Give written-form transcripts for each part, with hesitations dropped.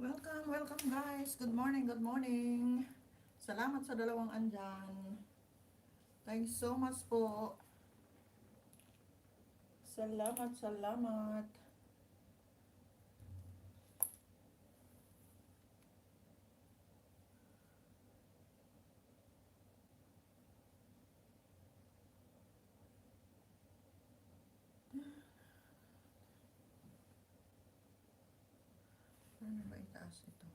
Welcome, welcome guys. Good morning, good morning. Salamat sa dalawang andyan. Thanks so much po. Salamat, salamat. Ano ba itaas ito?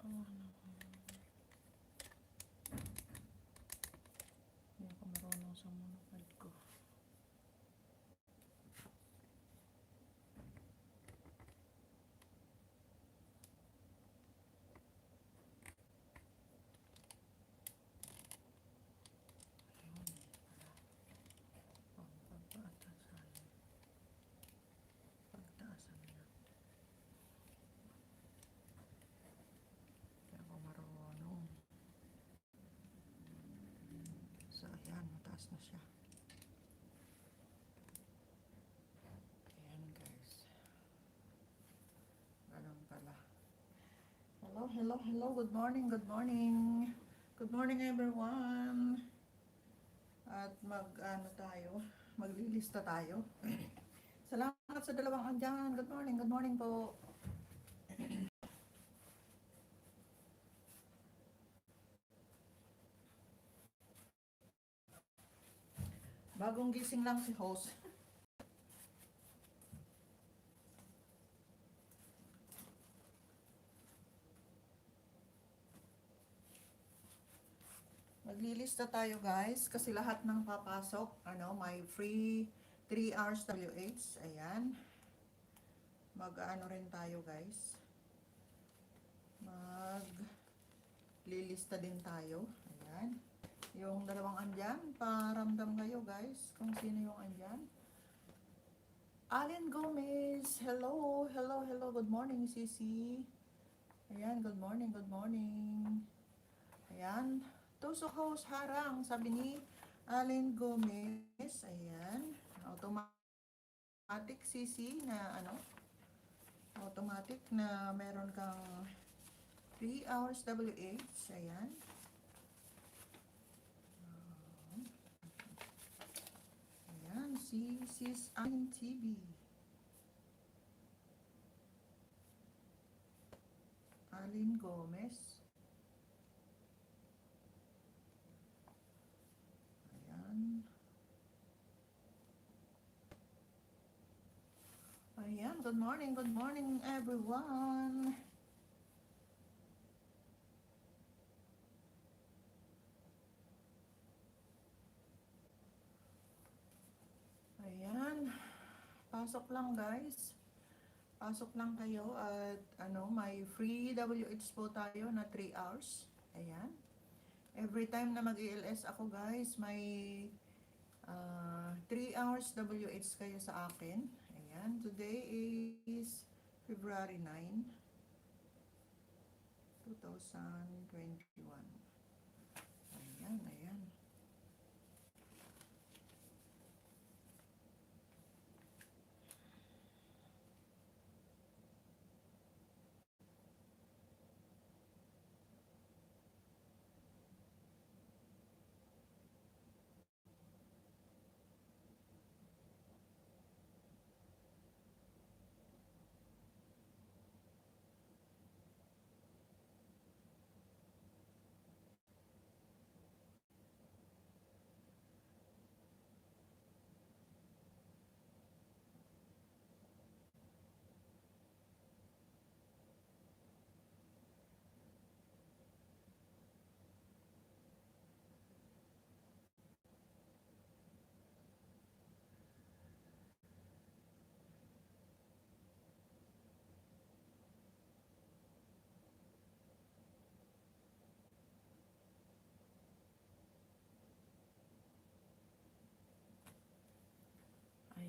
Oh, ano? Hindi ako marunong sa monopod ko. Pagpatasan. Pagtaasan na. Hindi ako marunong. So, ayan. Mataas na siya. Ayan guys. Ganun pala. Hello, hello, hello. Good morning, good morning. Good morning everyone. At mag-ano tayo, maglilista tayo. Salamat sa dalawang andyan. Good morning po. Bagong gising lang si host. Maglilista tayo guys, kasi lahat ng papasok, may free 3 hours WH. Ayan. Mag-ano rin tayo guys. Maglilista din tayo. Ayan. Yung dalawang andyan, paramdam kayo guys, kung sino yung andyan. Allen Gomez, hello, hello, hello, good morning, Sisi. Ayan, good morning, good morning. Ayan, Tuso House Harang, sabi ni Allen Gomez. Ayan, automatic Sisi na automatic na meron kang 3 hours WH. Ayan. Ayan, si Sis Allen TV. Allen Gomez. Ayan. Ayan, good morning everyone. Ayan, pasok lang guys. Pasok lang kayo at may free WH po tayo na 3 hours. Ayan. Every time na mag-ELS ako guys, may 3 hours WH kayo sa akin. Ayan, today is February 9, 2021. Ayan, ayan.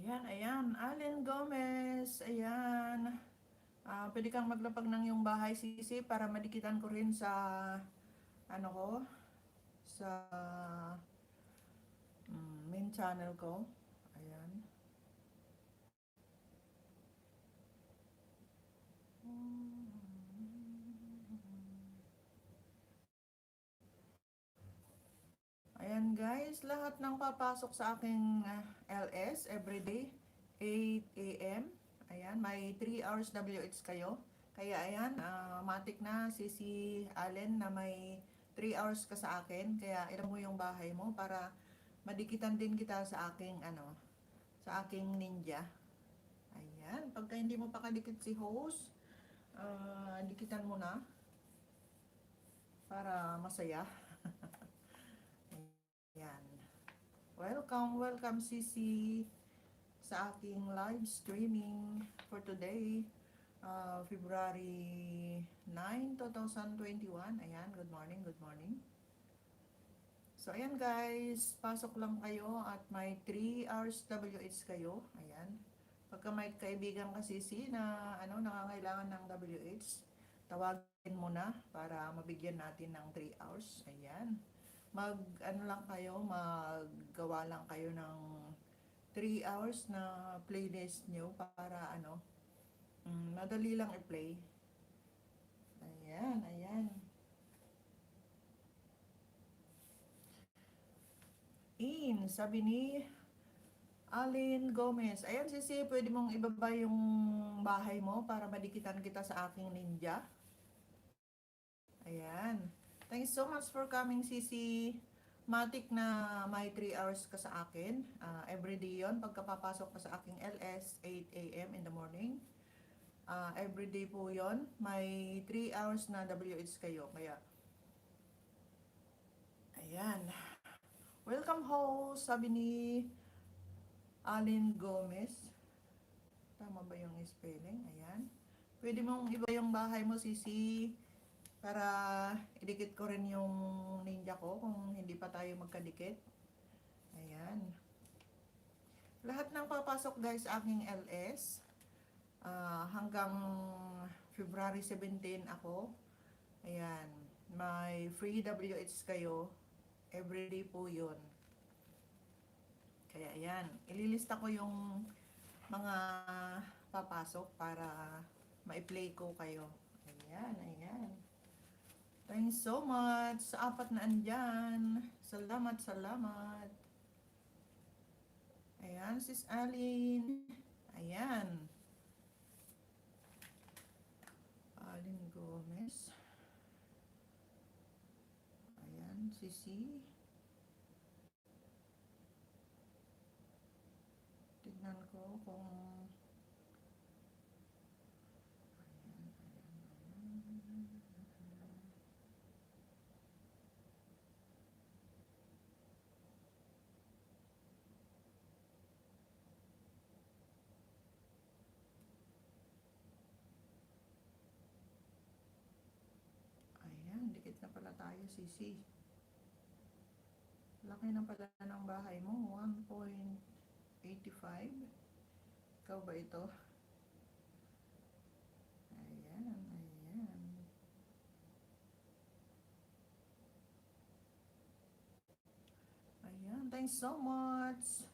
Ayan, ayan. Allen Gomez. Ayan. Pwede kang maglapag ng yung bahay sisi para madikitan ko rin sa ano ko, sa main channel ko. Ayan. Ayan guys, lahat ng papasok sa aking LS everyday 8 a.m. Ayan, may 3 hours WH kayo. Kaya ayan, matik na si Allen na may 3 hours ka sa akin. Kaya ilan mo yung bahay mo para madikitan din kita sa aking sa aking ninja. Ayan, pagka hindi mo pa kadikit si host, dikitan mo na para masaya. Ayan. Welcome, welcome Sisi sa aking live streaming for today, February 9, 2021. Ayan, good morning, good morning. So ayan guys, pasok lang kayo at may 3 hours WH kayo. Ayan. Pagka may kaibigan kasi na nangangailangan ng WH, tawagin mo na para mabigyan natin ng 3 hours. Ayan. Lang kayo, maggawa lang kayo ng 3 hours na playlist nyo para madali lang i-play. Ayan, ayan. Sabi ni Alin Gomez. Ayan Sisi, pwede mong ibaba yung bahay mo para madikitan kita sa aking ninja. Ayan. Thanks so much for coming Sisi. Matik na may 3 hours ka sa akin. Everyday yon pagkapapasok ka sa aking LS 8 a.m. in the morning. Everyday po yon may 3 hours na WH kayo. Kaya ayan. Welcome host, sabi ni Alin Gomez. Tama ba yung spelling? Ayan. Pwede mong iba yung bahay mo, Sisi, para idikit ko rin yung ninja ko kung hindi pa tayo magkadikit. Ayan. Lahat ng papasok guys aking LS, hanggang February 17 ako. Ayan. May free WH kayo. Everyday po yun. Kaya ayan, ililista ko yung mga papasok para ma-play ko kayo. Ayan, ayan. Thanks so much sa apat na andyan. Salamat, salamat. Ayan, Sis Alin. Ayan. Alin Gomez. Ayan, Sisi. Tignan ko kung dikit na pala tayo, Sisi. Laki na pala ng bahay mo, 1.85. Ikaw ba ito? Ayan, ayan. Ayan, thanks so much.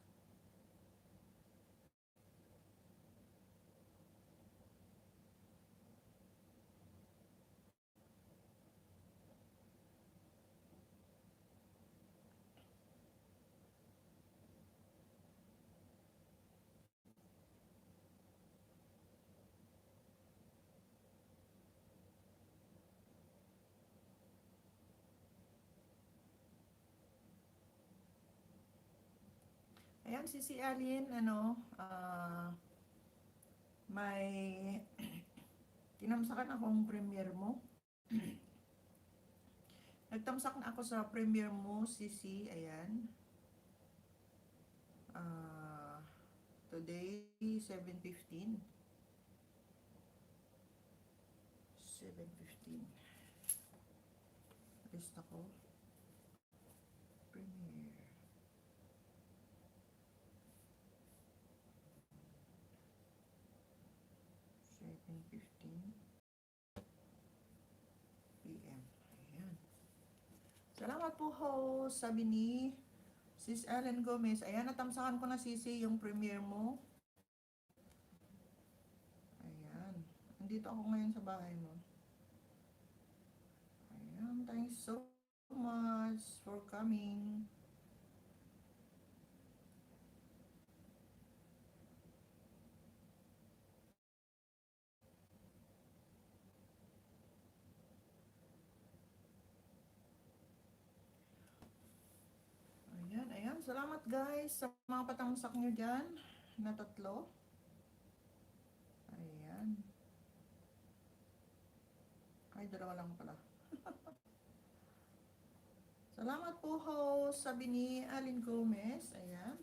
Ayan, si Alien, may tinamsakan akong premiere mo. Nagtamsak na ako sa premiere mo, Sisi. Ayan. Today, 7:15. 7:15. List ako. Premiere. 7:15 PM. Ayan. Salamat po host, sabi ni Sis Ellen Gomez. Ayan, natamsakan ko na sisi yung premiere mo. Ayan, andito ako ngayon sa bahay mo. Ayan, thanks so much for coming. Ayan, ayan. Salamat guys sa mga patamsak nyo dyan na tatlo. Ayan. Ay, dalawa lang pala. Salamat po host, sabi ni Alin Gomez. Ayan.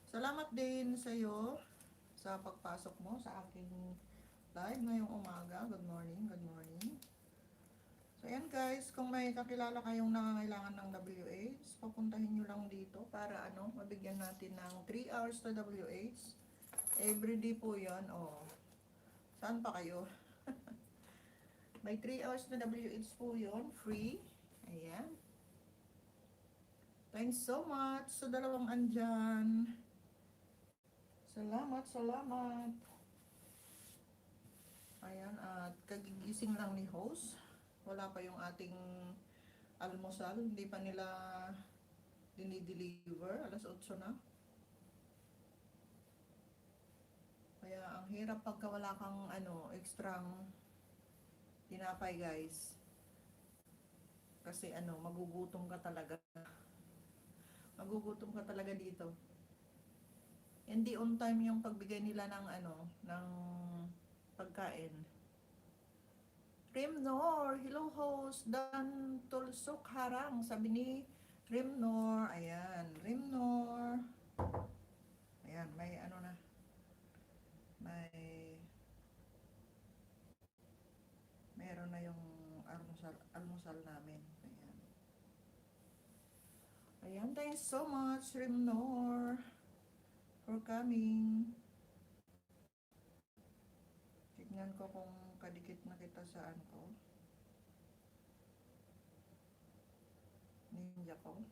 Salamat din sa iyo sa pagpasok mo sa aking live ngayong umaga. Good morning, good morning. So ayan guys, kung may kakilala kayong nangangailangan ng WH, papuntahin nyo lang dito para mabigyan natin ng 3 hours to WH. Everyday po yan. Oh. Saan pa kayo? May 3 hours na WH po yun, free. Ayan. Thanks so much sa dalawang andyan. Salamat, salamat. Ayan, at kagigising lang ni host. Wala pa yung ating almusal. Hindi pa nila dinideliver. Alas 8 na. Kaya ang hirap pagka wala kang extrang tinapay guys. Kasi magugutom ka talaga. Magugutom ka talaga dito. Hindi on time yung pagbigay nila ng ng pagkain. Rimnor, hello host, Dan Tulsok Harang, sabi ni Rimnor, ayan, Rimnor, ayan, may na, meron na yung almusal namin, ayan. Ayan, thanks so much, Rimnor, for coming. Tignan ko kung kadikit na kita saan ko. Ninja ko.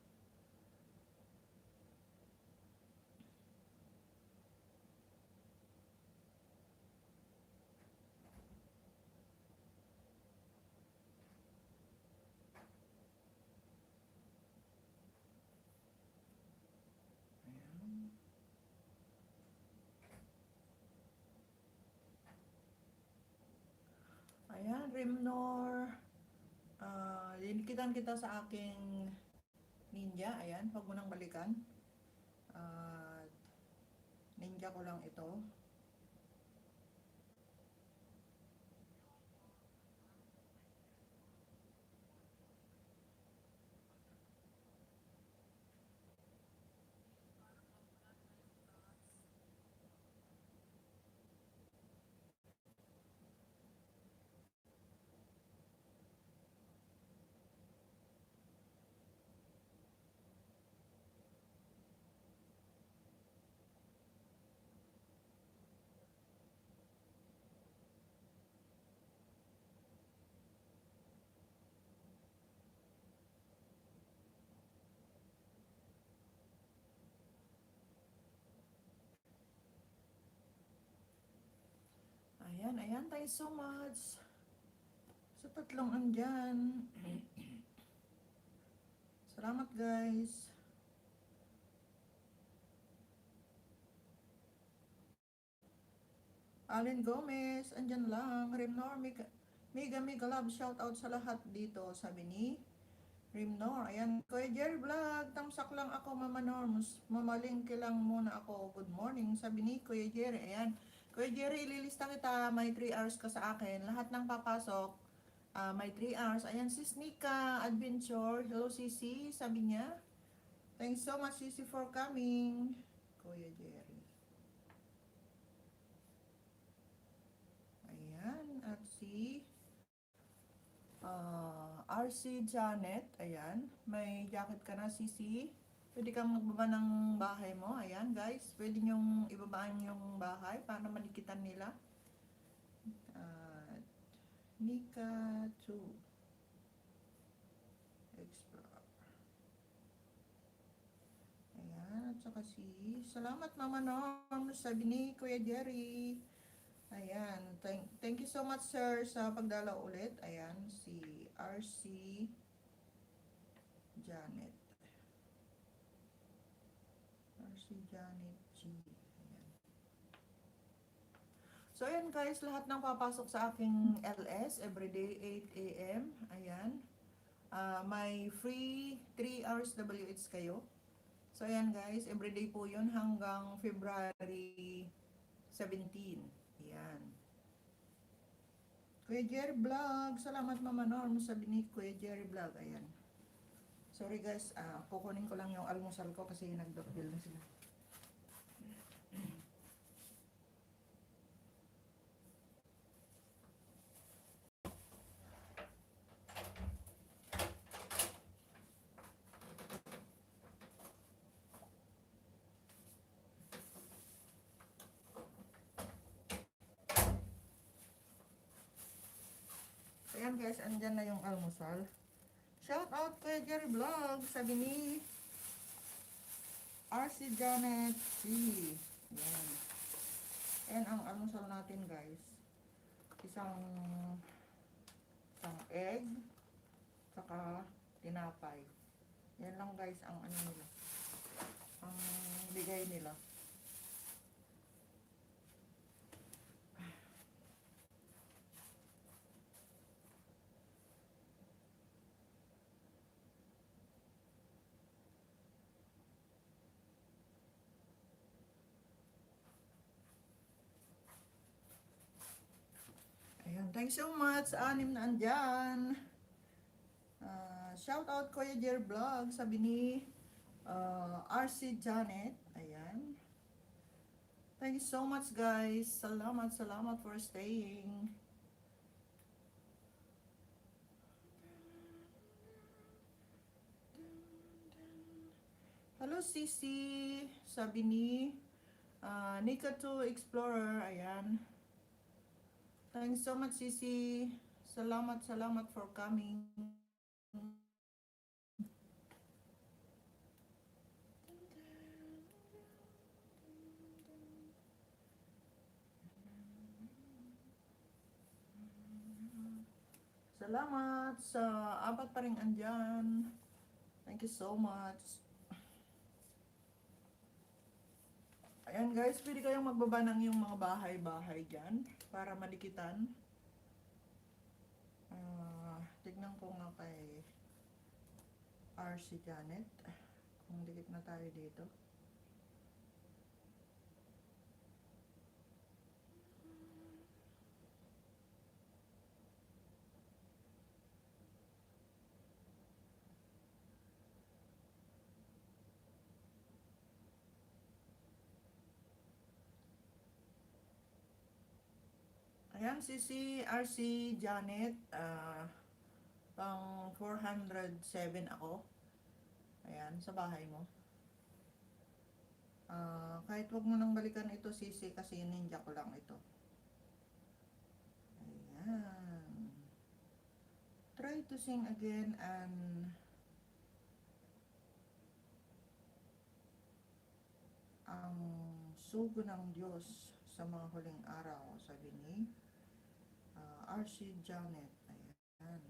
Ayan, Rimnor. Dinikitan kita sa aking ninja. Ayan, huwag mo nang balikan. Ninja ko lang ito. Ayan, ayan. Thanks so much. Sa tatlong andyan. Salamat guys. Alin Gomez, andyan lang. Rimnor, mega love shout out sa lahat dito, sabi ni Rimnor. Ayan, Kuya Jerry Vlog, tamsak lang ako, Mama Norms. Mamalingki lang muna ako. Good morning, sabi ni Kuya Jerry. Ayan, Kuya Jerry, ililista kita. May 3 hours ka sa akin. Lahat ng papasok, may 3 hours. Ayan, Sis Nika Adventure. Hello, Sisi, sabi niya. Thanks so much, Sisi, for coming. Kuya Jerry. Ayan, at si RC Janet, ayan, may jacket ka na, Sisi. Pwede kang magbaba ng bahay mo, ayan guys, pwede nyong ibabaan yung bahay para malikitan nila. Nika 2 extra. Saka salamat Mama Norm, sabi ni Kuya Jerry. Ayan, thank you so much sir sa pagdalaw ulit. Ayan, si RC Janet. RC Janet G. Ayan. So ayan guys, lahat ng papasok sa aking LS everyday 8 AM. Ayan. May free 3 hours WH kayo. So ayan guys, everyday po yun hanggang February 17. Ayan. Kuya Jerry Vlog, salamat Mama Norm, sabi ni Kuya Jerry Vlog. Ayan. Sorry guys, kukunin ko lang yung almusal ko kasi nag-doorbell na sila. Ayan guys, andyan na yung almusal. Shout out kay Jerry Vlog, sabi ni RC Janet C. Ayan. Ayan ang almusal natin guys. Isang egg, saka tinapay. Yan lang guys ang ano nila. Ang bigay nila. Ayan, thanks so much. Anim na andyan. Shout out Kuya Jer Vlog, sabi ni RC Janet. Ayan. Thank you so much guys. Salamat for staying. Hello Sisi, sabi ni Nika 2 Explorer. Ayan. Thanks so much Sisi. Salamat for coming. Salamat sa apat pa rin andyan. Thank you so much. Ayan guys, pwede kayong magbaba ng yung mga bahay-bahay dyan para malikitan. Tignan ko nga kay RC Janet kung dikit na tayo dito. Ayan, si RC Janet, pang 407 ako. Ayan, sa bahay mo. Kahit wag mo nang balikan ito, Sisi, kasi ninja ko lang ito. Ayan. Try to sing again and ang sugo ng Diyos sa mga huling araw, sabi ni RC Janet. Ayan.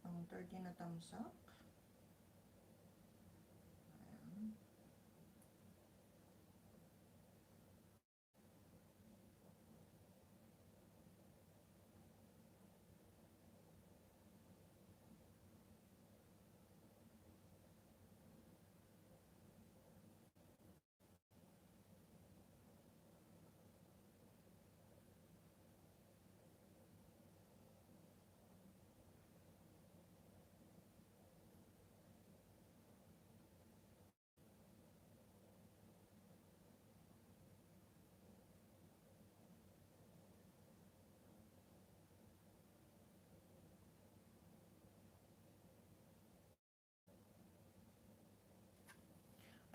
Ang 30 na tamsak. Ayan.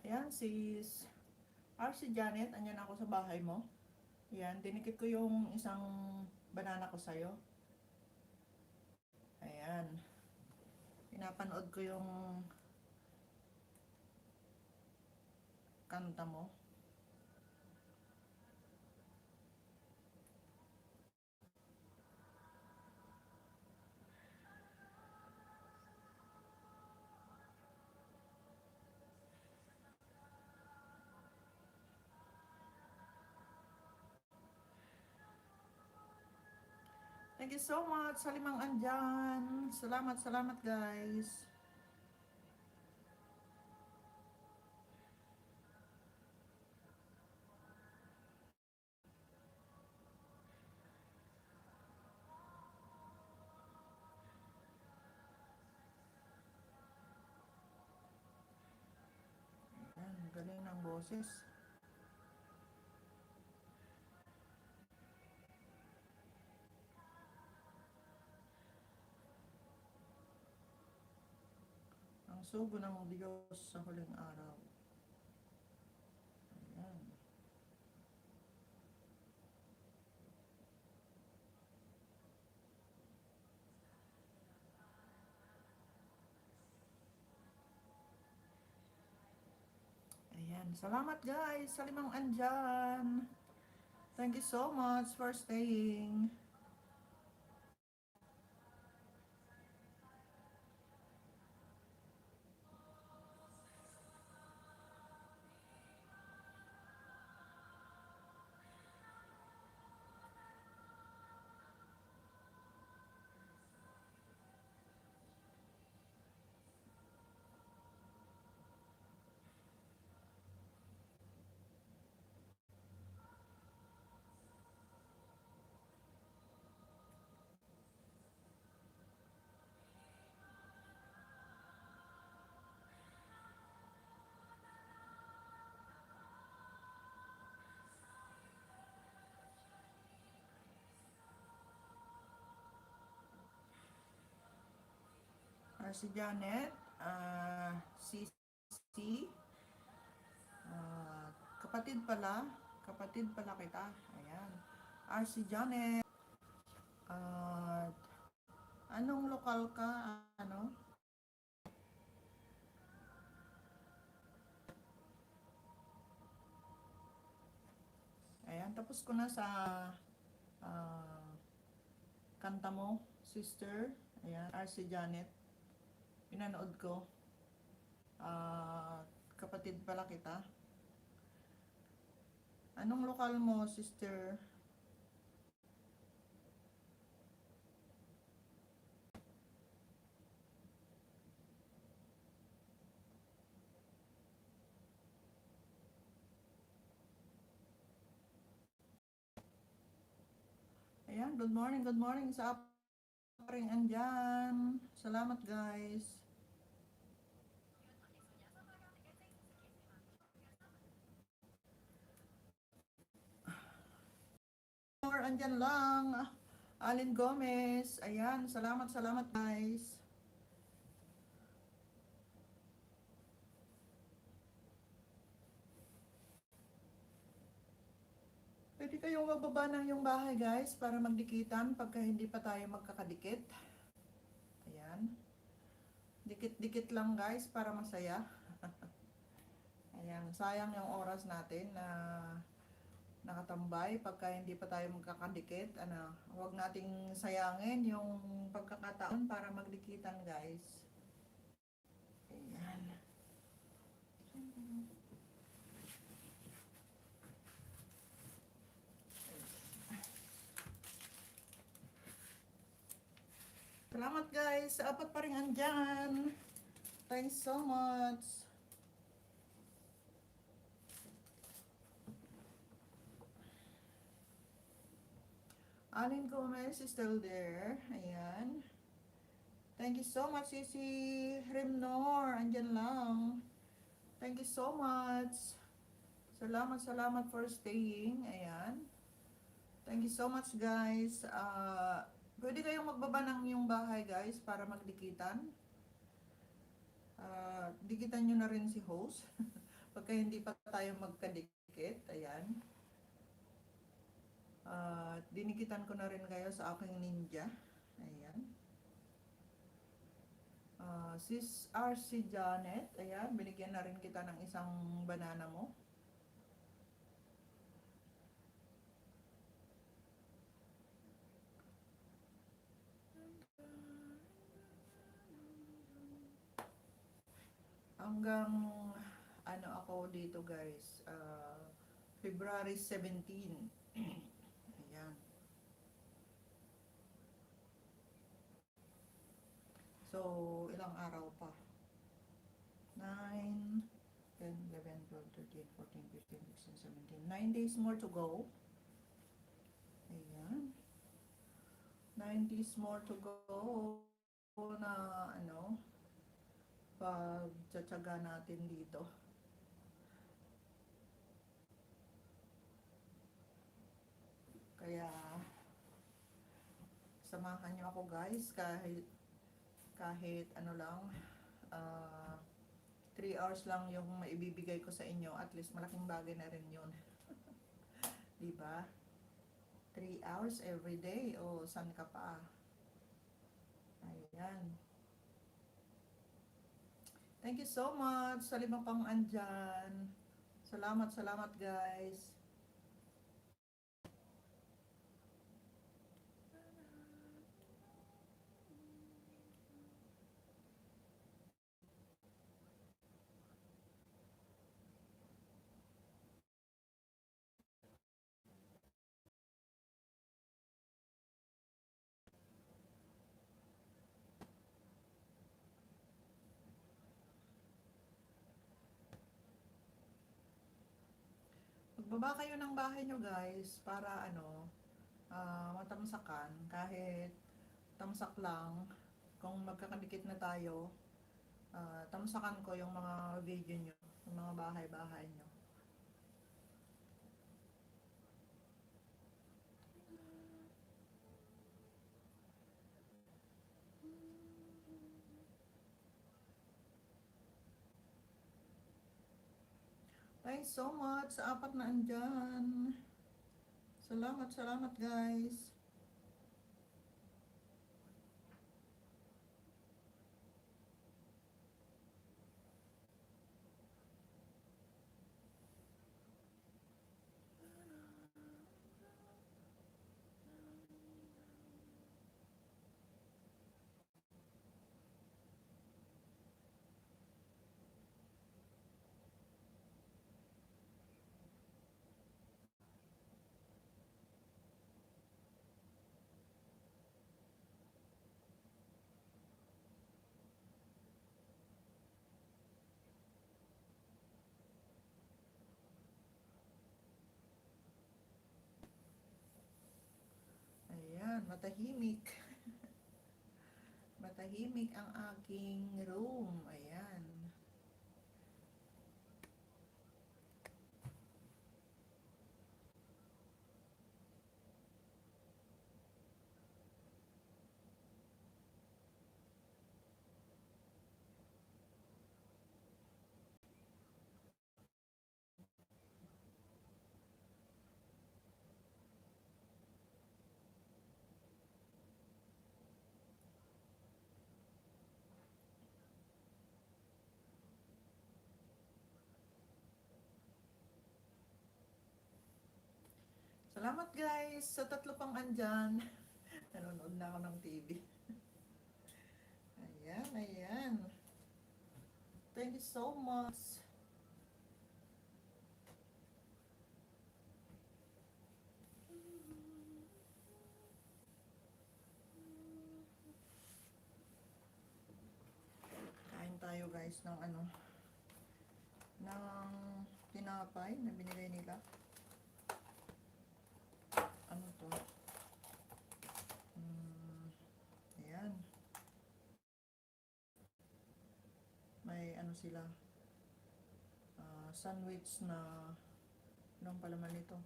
Ayan, sis RC Janet, andyan ako sa bahay mo. Ayan, dinikit ko yung isang banana ko sa'yo. Ayan. Pinapanood ko yung kanta mo. Thank you so much sa limang andyan. Salamat, salamat guys. Ayan, galing ng boses. Ang sugo ng Diyos sa huling araw. Ayan. Ayan. Salamat guys sa limang andyan. Thank you so much for staying. Si Janet, si ah, kapatid pala kita. Ayan. Si Janet, at anong lokal ka? Ano? Ayan, tapos ko na sa ah, kanta mo, sister. Ayan, si Janet. Pinanood ko. Kapatid pala kita. Anong lokal mo, sister? Ayan, good morning sa paring andyan. Salamat guys. Or andyan lang. Alin Gomez. Ayan, salamat, salamat guys. Pwede kayong magbaba ng yung bahay guys para magdikitan pagka hindi pa tayo magkakadikit. Ayan. Dikit-dikit lang guys para masaya. Ayan, sayang yung oras natin na nakatambay pagka hindi pa tayo magkakadikit. Huwag nating sayangin yung pagkakataon para magdikitan guys. Ayan. Salamat guys, apat pa rin andyan. Thanks so much. Alin Gomez is still there. Ayan. Thank you so much, Sisi Rimnor. Andyan lang. Thank you so much. Salamat, salamat for staying. Ayan. Thank you so much, guys. Pwede kayong magbaba ng yung bahay, guys, para magdikitan. Dikitan nyo na rin si host. Pagka hindi pa tayo magkadikit. Ayan. Dinikitan ko na rin kayo sa aking ninja. Ayan. Sis RC Janet, ayan, binigyan na rin kita ng isang banana mo. Hanggang ano ako dito guys, February 17. Ayan. So, ilang araw pa? 9, 10, 11, 12, 13, 14, 15, 16, 17. 9 days more to go. Ayan. 9 days more to go na ano, pagtsatsaga natin dito. Kaya, samahan nyo ako guys kahit ano lang, 3 hours lang yung maibibigay ko sa inyo, at least malaking bagay na rin yun. Diba? 3 hours every day, o san ka pa? Ayan. Thank you so much sa 5 pang andyan. Salamat guys. Magbaba kayo ng bahay nyo guys para ano, matamsakan, kahit tamsak lang. Kung magkakadikit na tayo, tamsakan ko yung mga video nyo, yung mga bahay-bahay nyo. Thanks so much sa 4 na andyan. Salamat guys. Ayan, matahimik. Matahimik ang aking room. Ayan. Salamat guys sa 3 pang andyan. Nanonood na ako ng TV. Ayan. Thank you so much. Kain tayo guys ng ano, ng tinapay na binigay nila. Ano to? Ayan. May ano sila, sandwich na, anong palaman nito?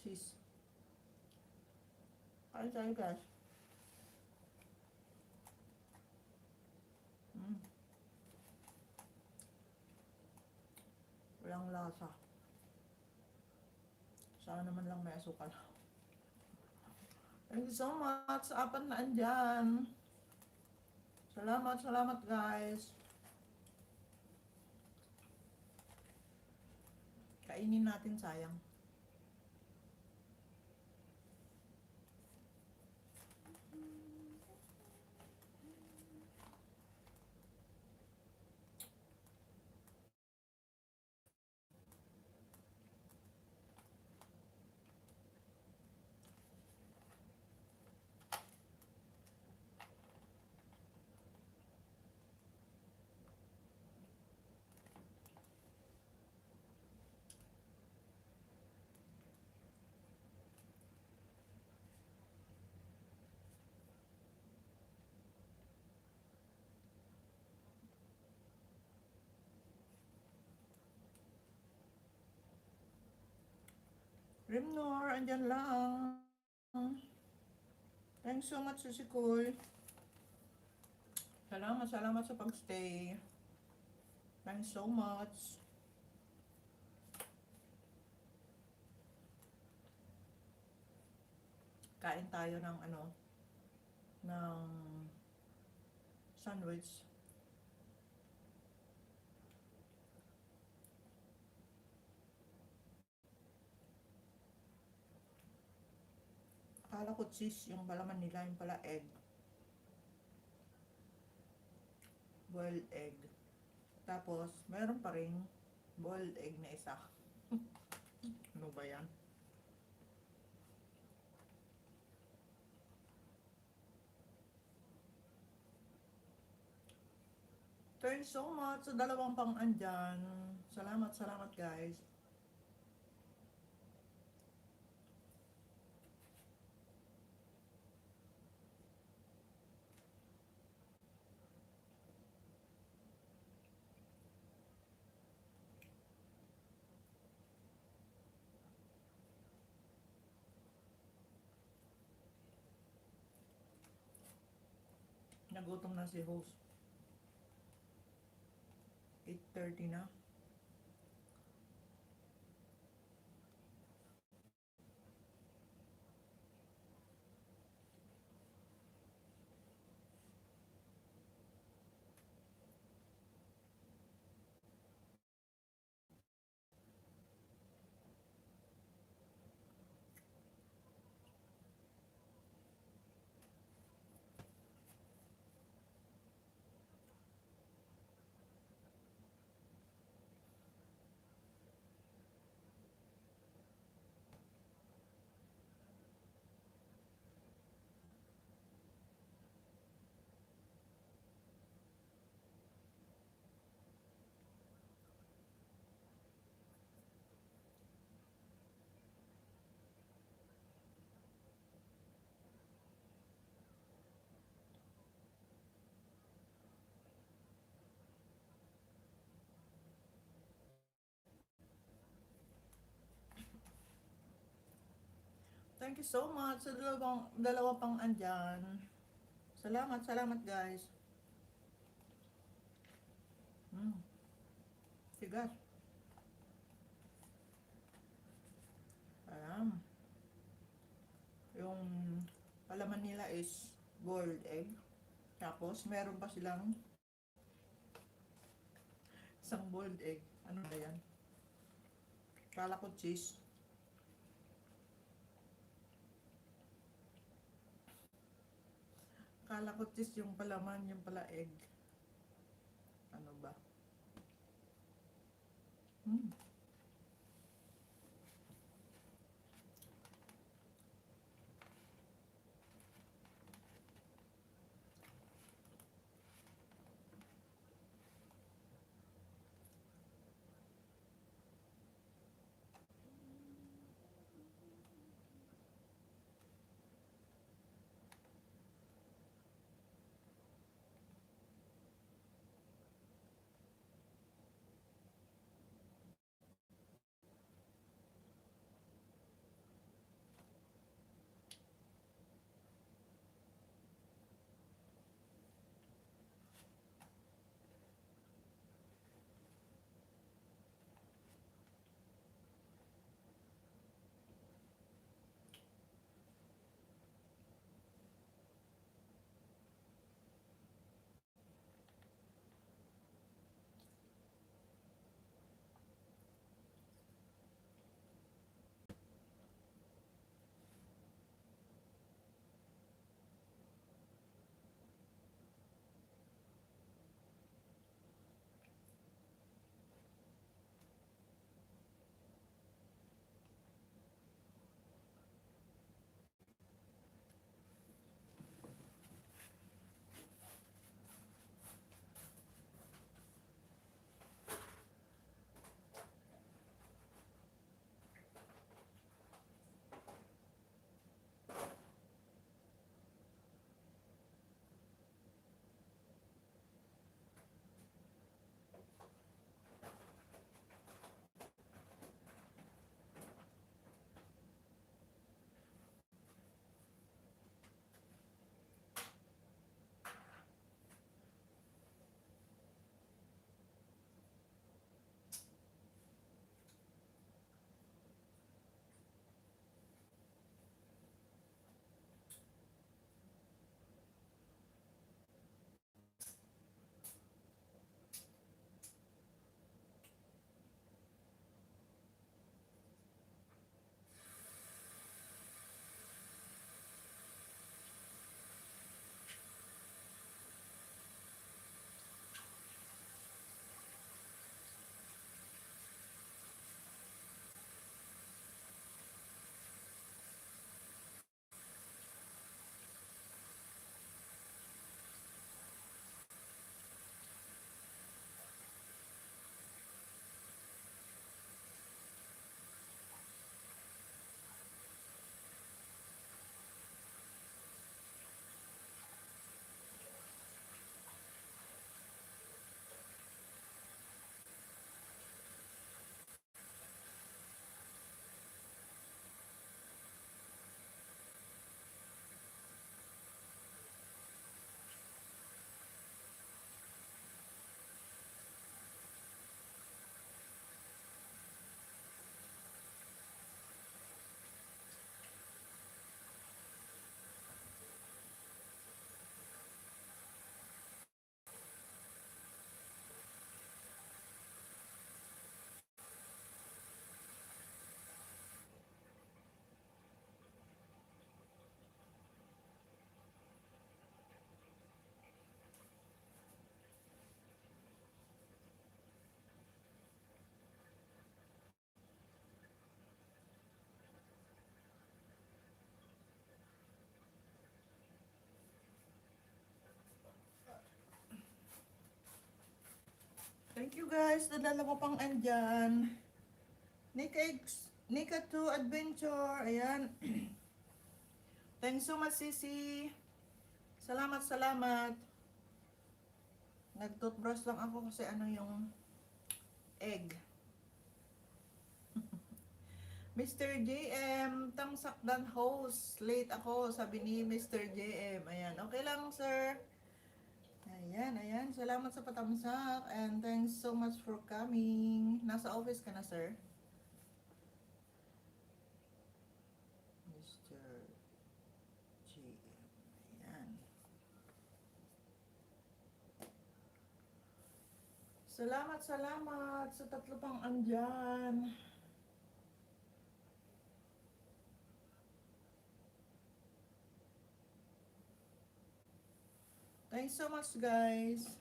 Cheese. Kain tayo guys. Walang lasa. Sana naman lang may asukal. Thank you so much sa 4 na andyan. Salamat guys. Kainin natin, sayang. Rimnor, andyan lang. Thanks so much, Susikul. Salamat sa pagstay. Thanks so much. Kain tayo ng ng sandwich. Akala ko cheese yung palaman nila, yung pala egg. Boiled egg. Tapos, meron pa rin boiled egg na isa. Ano ba yan? Thanks so much sa dalawang pang andyan. Salamat guys. Nagutom na si host. 8:30 na. Thank you so much sa dalawa pang andyan. Salamat guys. Tigas. Ayan. Yung palaman nila is boiled egg. Tapos, meron pa silang isang boiled egg. Ano ba yan? Kala ko cheese. Kala ko cheese yung palaman, yung pala egg. Ano ba? guys, nadala ko pang andyan. Nika 2 Adventure. Ayan. Thanks so much, Sisi. Salamat, salamat. Nag-toothbrush lang ako kasi ano yung egg. Mr. JM, tamsakdan host. Late ako, sabi ni Mr. JM. Ayan, okay lang, sir. Ayan, ayan. Salamat sa patamsak. And thanks so much for coming. Nasa office ka na, sir? Mr. JM. Ayan. Salamat, salamat sa tatlo pang andyan. Thanks so much, guys.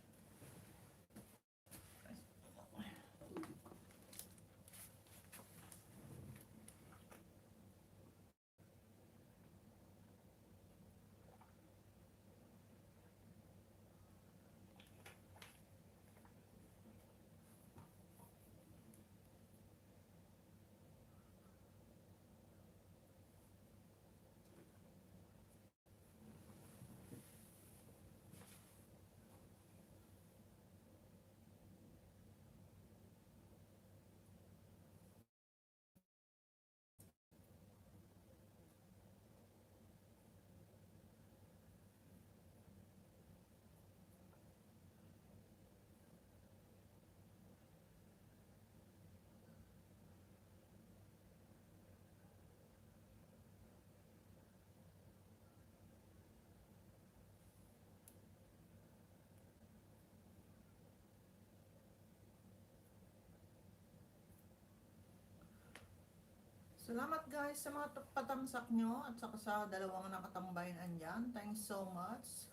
Salamat guys sa mga patamsak nyo at saka sa dalawang nakatambayan andyan. Thanks so much.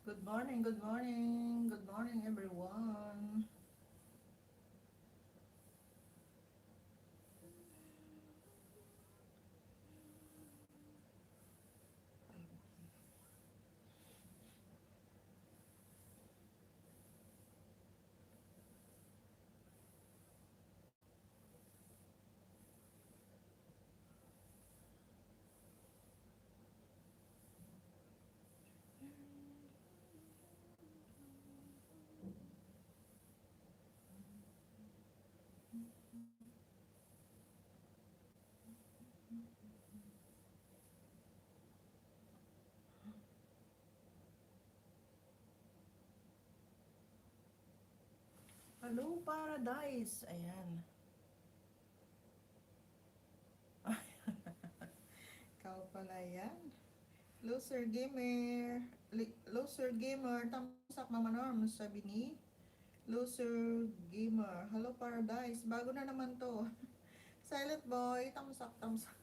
Good morning, good morning, good morning everyone. Hello Paradise. Ayan. Ikaw pala yan. Loser Gamer. Loser Gamer. Tamsak Mama Norms, sabi ni Loser Gamer. Hello Paradise. Bago na naman to. Silent Boy. Tamsak, tamsak.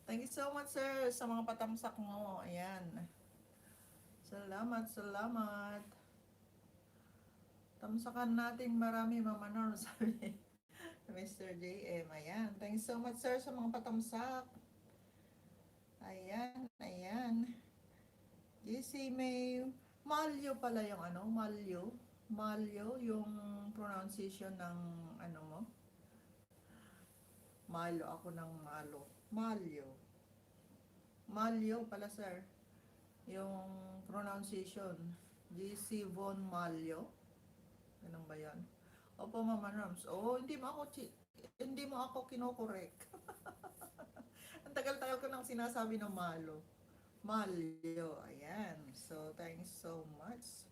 Thank you so much, sir, sa mga patamsak mo. Ayan. Salamat, salamat. Tamsakan natin marami, Mama Norms, sabi ni Mr. JM. Ayan. Thank you so much, sir, sa mga patamsak. Ayan, ayan. JC may Malyo pala yung ano, Malyo. Malyo yung pronunciation ng ano mo. Malo ako ng malo. Malyo. Malyo pala, sir. Yung pronunciation. JC Von Malyo. Ganun ba yan? Opo, Mama Norms. Oh, hindi mo ako kinokorek. Ang tagal-tagal ko nang sinasabi ng malo. Malyo. Ayan. So, thanks so much.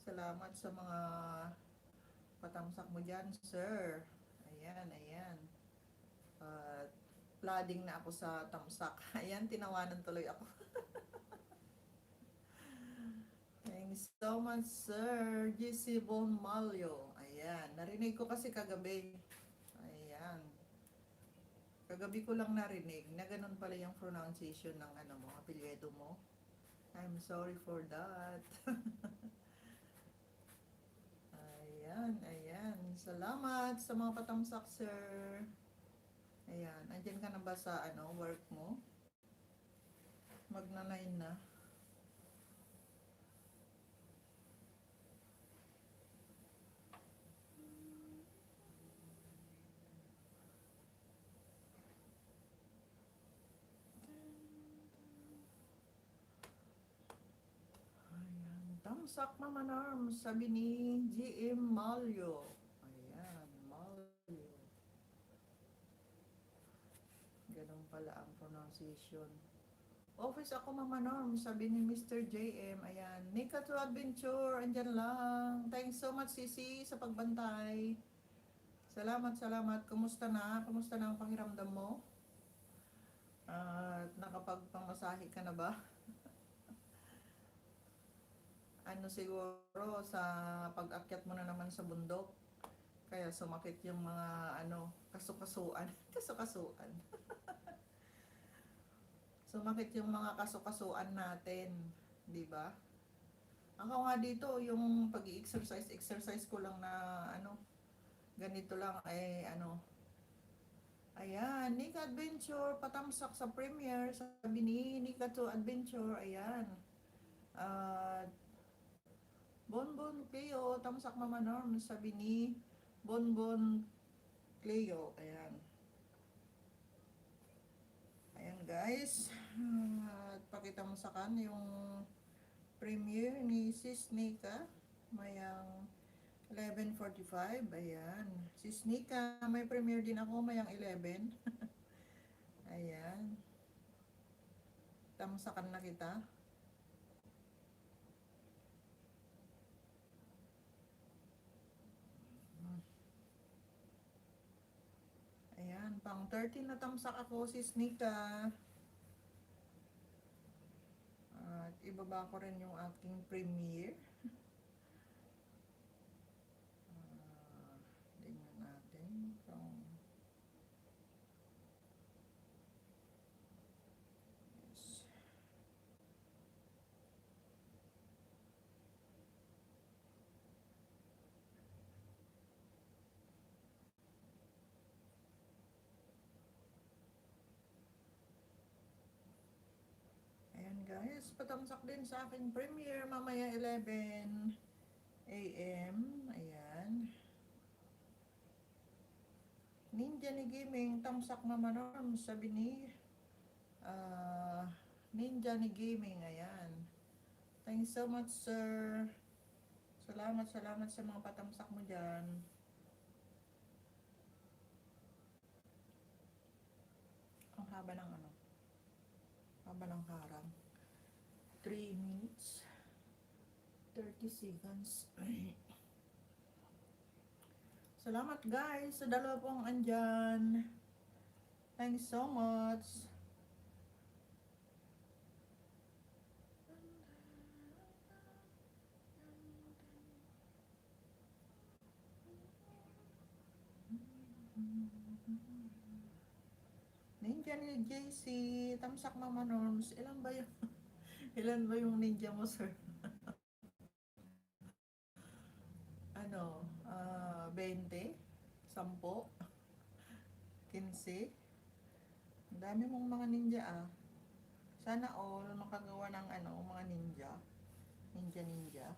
Salamat sa mga patamsak mo dyan, sir. Ayan, ayan. Flooding na ako sa tamsak. Ayan, tinawanan tuloy ako. Thanks so much, sir. GC Bon Malyo. Ayan, narinig ko kasi kagabi. Ayan. Kagabi ko lang narinig na ganun pala yung pronunciation ng ano mo, apelyido mo. I'm sorry for that. Ayan, ayan. Salamat sa mga patamsak, sir. Ayan, andyan ka na ba sa ano, work mo? Magna-9 na. Patamsak Mama Norms, sabi ni GM Malyo. Ayan, Malyo. Ganun pala ang pronunciation. Office ako Mama Norms, sabi ni Mr. JM. Ayan, Nika to Adventure, andyan lang. Thanks so much Sisi sa pagbantay. Salamat, salamat. Kumusta na? Kumusta na ang pakiramdam mo? At nakapagpamasahe ka na ba? Ano siguro sa pag-akyat mo na naman sa bundok? Kaya sumakit yung mga kasukasuan. Kasukasuan. Sumakit yung mga kasukasuan natin, 'di ba? Ako nga dito yung exercise ko lang na ganito lang ayan, Nika Adventure, patamsak sa premiere, sabi ni Nika to Adventure, ayan. Bonbon Cleo, tamsak Mama Norm, sabi ni Bonbon Cleo, ayan. Ayan guys, at pakita mo sa kan yung premiere ni Sis Nika, mayang 11:45, ayan. Sis Nika, may premiere din ako, mayang 11. Ayan. Tamsakan na kita. Ayan, pang 13 na tamsak ako, Sis Nika. At ibaba ko rin yung aking premiere. Tingnan natin kung yes. Ayan guys, patamsak din sa aking premiere mamaya 11 AM. Ayan. Ninja ni Gaming, tamsak Mama Norm, sabi ni Ninja ni Gaming, ayan. Thanks so much sir. Salamat, salamat sa mga patamsak mo dyan. Ang haba ng haba ng harang. 3 minutes 30 seconds. Salamat guys sa dalawa pong andyan. Thanks so much. Ninja ni JC, tamsak Mama Norms. Ilan ba yung ilan ba yung ninja mo sir? 20? 10? 15? Ang dami mong mga ninja Sana all makagawa ng mga ninja. Ninja.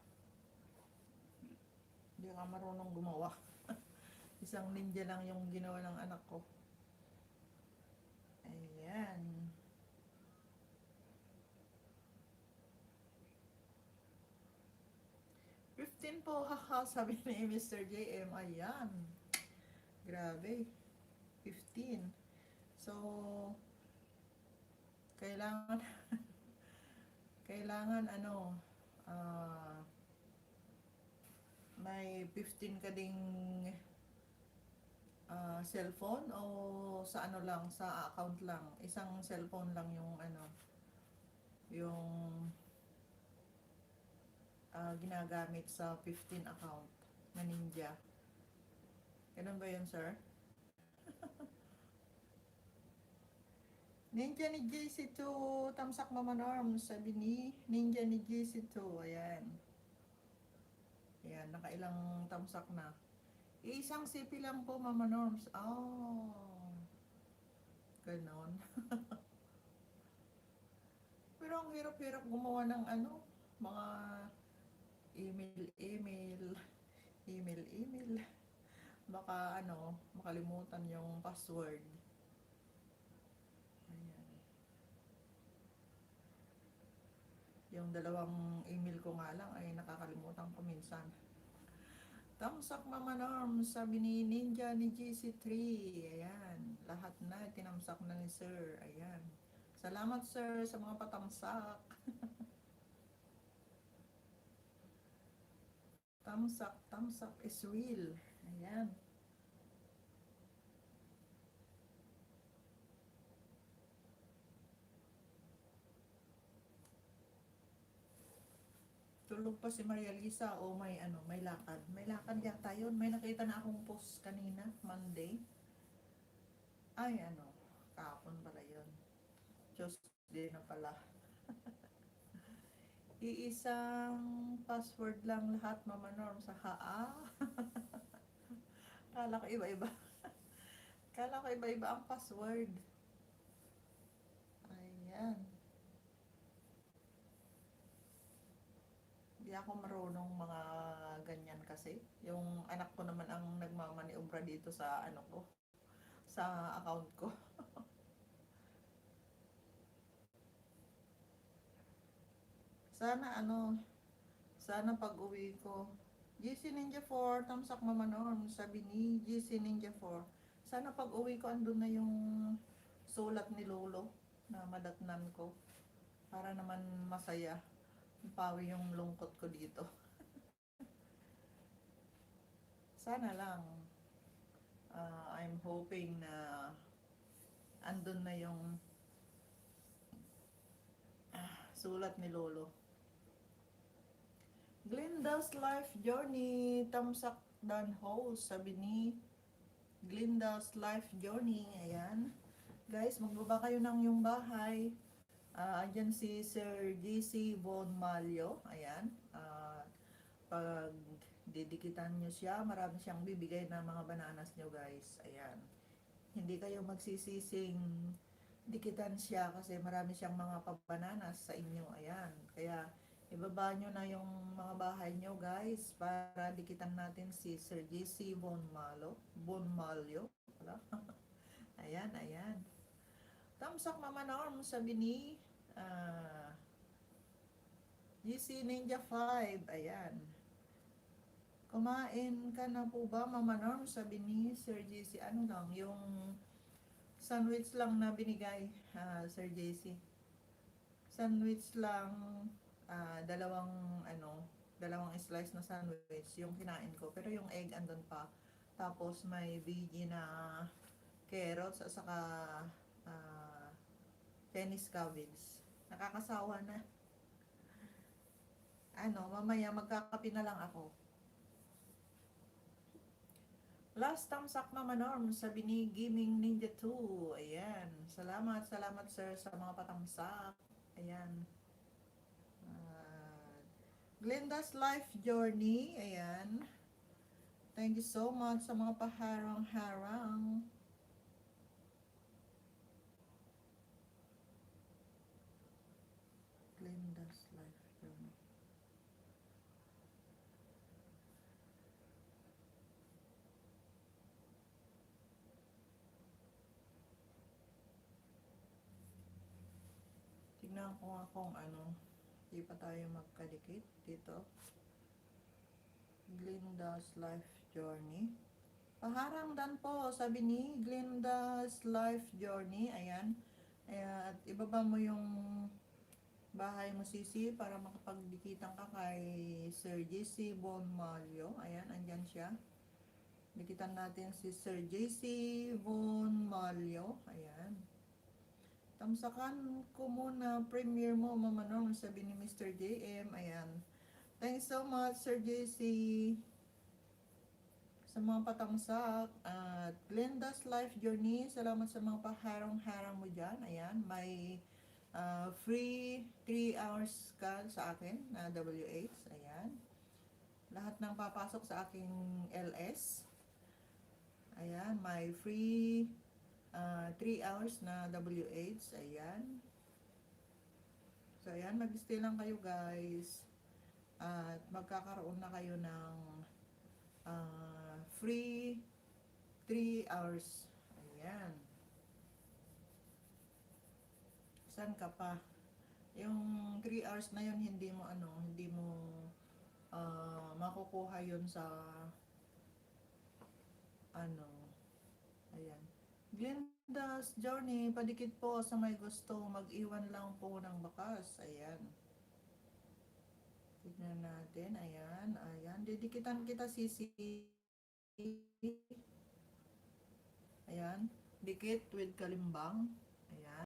Hindi ka marunong gumawa. Isang ninja lang yung ginawa ng anak ko. Ayan. po, haha, sabi ni Mr. JM. Ayan. Grabe. 15. So, kailangan kailangan may 15 ka ding cellphone o sa lang, sa account lang. Isang cellphone lang yung yung ginagamit sa 15 account na ninja. Ganun ba yun, sir? Ninja ni JC2, tamsak Mama Norms, sabi ni Ninja ni JC2, ayan. Ayan, nakailang tamsak na. Isang CP lang po, Mama Norms. Oh, ganon. Pero ang hirap-hirap gumawa ng mga email. Baka makalimutan yung password. Ayan. Yung dalawang email ko nga lang ay nakakalimutan ko minsan. Tamsak Mama Norm, sabi ni Ninja ni GC3. Ayan, lahat na tinamsak na ni Sir. Ayan. Salamat Sir sa mga patamsak. Tamsak, tamsak is real. Ayan. Tulog pa si Maria Lisa o may ano, may lakad. May lakad yata yun. May nakita na akong post kanina, Monday. Ay ano, kahapon pala yun. Tuesday na pala. Iisang password lang lahat, Mama Norm, sa haa. Kala ko iba-iba. Kala ko iba-iba ang password. Ayan. Hindi ako marunong mga ganyan kasi. Yung anak ko naman ang nagmamaniobra dito sa ano ko, sa account ko. Sana ano, sana pag uwi ko, GC Ninja 4, tamsak Mama Norm, sabi ni GC Ninja 4. Sana pag uwi ko andun na yung sulat ni Lolo na madatnan ko. Para naman masaya. Pawi yung lungkot ko dito. Sana lang. I'm hoping na andun na yung sulat ni Lolo. Glinda's Life Journey, tamsak dan host, sabi ni Glinda's Life Journey. Ayan. Guys, magbaba kayo ng yung bahay. Andyan si Sir JC Von Malio. Ayan. Pag didikitan nyo siya, marami siyang bibigay na mga bananas nyo guys. Ayan. Hindi kayo magsisising dikitan siya kasi marami siyang mga pabananas sa inyo. Ayan. Kaya ibaba nyo na yung mga bahay nyo guys para dikitan natin si Sir JC Von Malio. Ayan, ayan. Tamsak Mama Norm, sabi ni GC Ninja 5. Ayan. Kumain ka na po ba, Mama Norm? Sabi ni Sir JC. Ano lang, yung sandwich lang na binigay, Sir JC. Sandwich lang, dalawang slice na sandwich yung kinain ko. Pero yung egg andun pa. Tapos may veggie na carrots at saka tennis cabbage. Nakakasawa na. Mamaya magkakape na lang ako. Last tamsak Mama Norm, sabi ni Gaming Ninja 2. Ayan. Salamat, salamat sir sa mga patamsak. Ayan. Glenda's Life Journey. Ayan. Thank you so much sa mga paharang-harang. Glenda's Life Journey. Tignan ko nga kung di pa tayo magkadikit dito. Glenda's Life Journey. Paharang dan po, sabi ni Glenda's Life Journey. Ayan. At ibaba mo yung bahay mo sisi para makapagdikitan ka kay Sir JC Von Malio. Ayan, andyan siya. Dikitan natin si Sir JC Von Malio. Ayan. Tamsakan ko muna premiere mo, Mama Norm, sabi ni Mr. JM. Ayan. Thanks so much, Sir JC, sa mga patamsak. At Glenda's Life Journey, salamat sa mga paharang-harang mo dyan. Ayan, may free 3 hours ka sa akin na WH. Ayan. Lahat ng papasok sa aking LS. Ayan, may free 3 hours na WH. Ayan. So, ayan, mag-stay lang kayo guys. At magkakaroon na kayo ng free 3 hours. Ayan. Saan ka pa? Yung 3 hours na yun, hindi mo makukuha yun sa ano, ayan. Glenda's Journey, padikit po sa may gusto, mag-iwan lang po ng bakas, ayan. Tignan natin, ayan, ayan. Didikitan kita, sisi. Ayan, dikit with kalimbang. Ayan,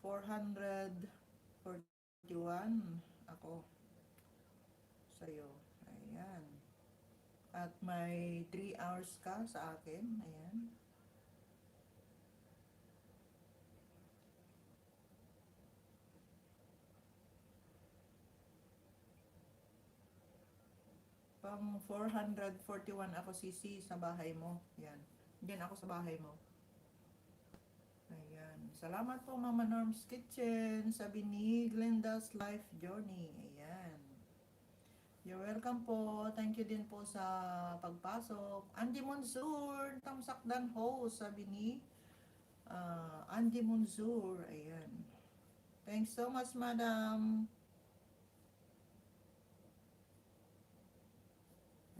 441 ako sa'yo. Ayan. At may 3 hours ka sa akin. Ayan. Pang 441 ako, sisi, sa bahay mo. Ayan. Diyan ako sa bahay mo. Ayan. Salamat po, Mama Norm's Kitchen. Sabi ni Glenda's Life Journey. Ayan. You're welcome po. Thank you din po sa pagpasok. Andy Monsur, Tamsakdan host, sabi ni Andy Monsur. Ayan. Thanks so much, madam.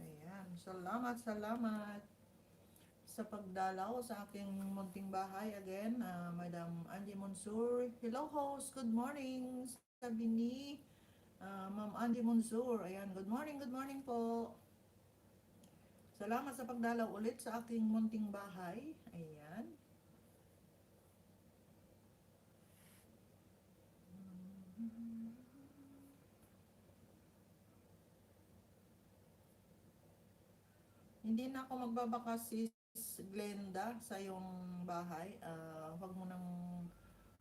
Ayan. Salamat, salamat sa pagdalaw sa aking munting bahay. Again, Madam Andy Monsur. Hello, host. Good morning. Sabi ni Ma'am Andy Monsur. Ayan. Good morning po. Salamat sa pagdalaw ulit sa aking munting bahay. Ayan. Hindi na ako magbabakas, sis Glenda, sa yung bahay. Huwag mo nang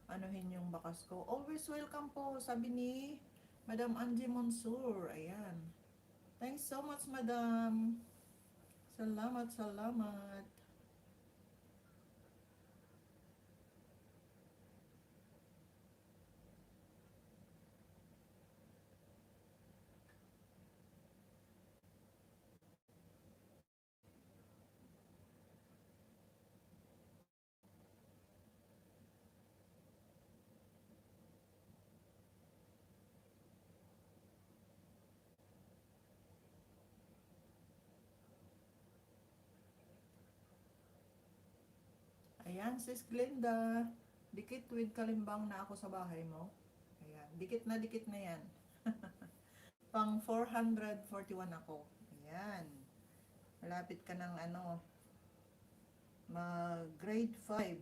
anuhin yung bakas ko. Always welcome po, sabi ni Madam Angie Monsur. Ayan. Thanks so much, madam. Salamat, salamat. Ayan, sis Glenda. Dikit with kalimbang na ako sa bahay mo. Ayan, dikit na yan. Pang 441 ako. Ayan. Malapit ka ng mag grade 5.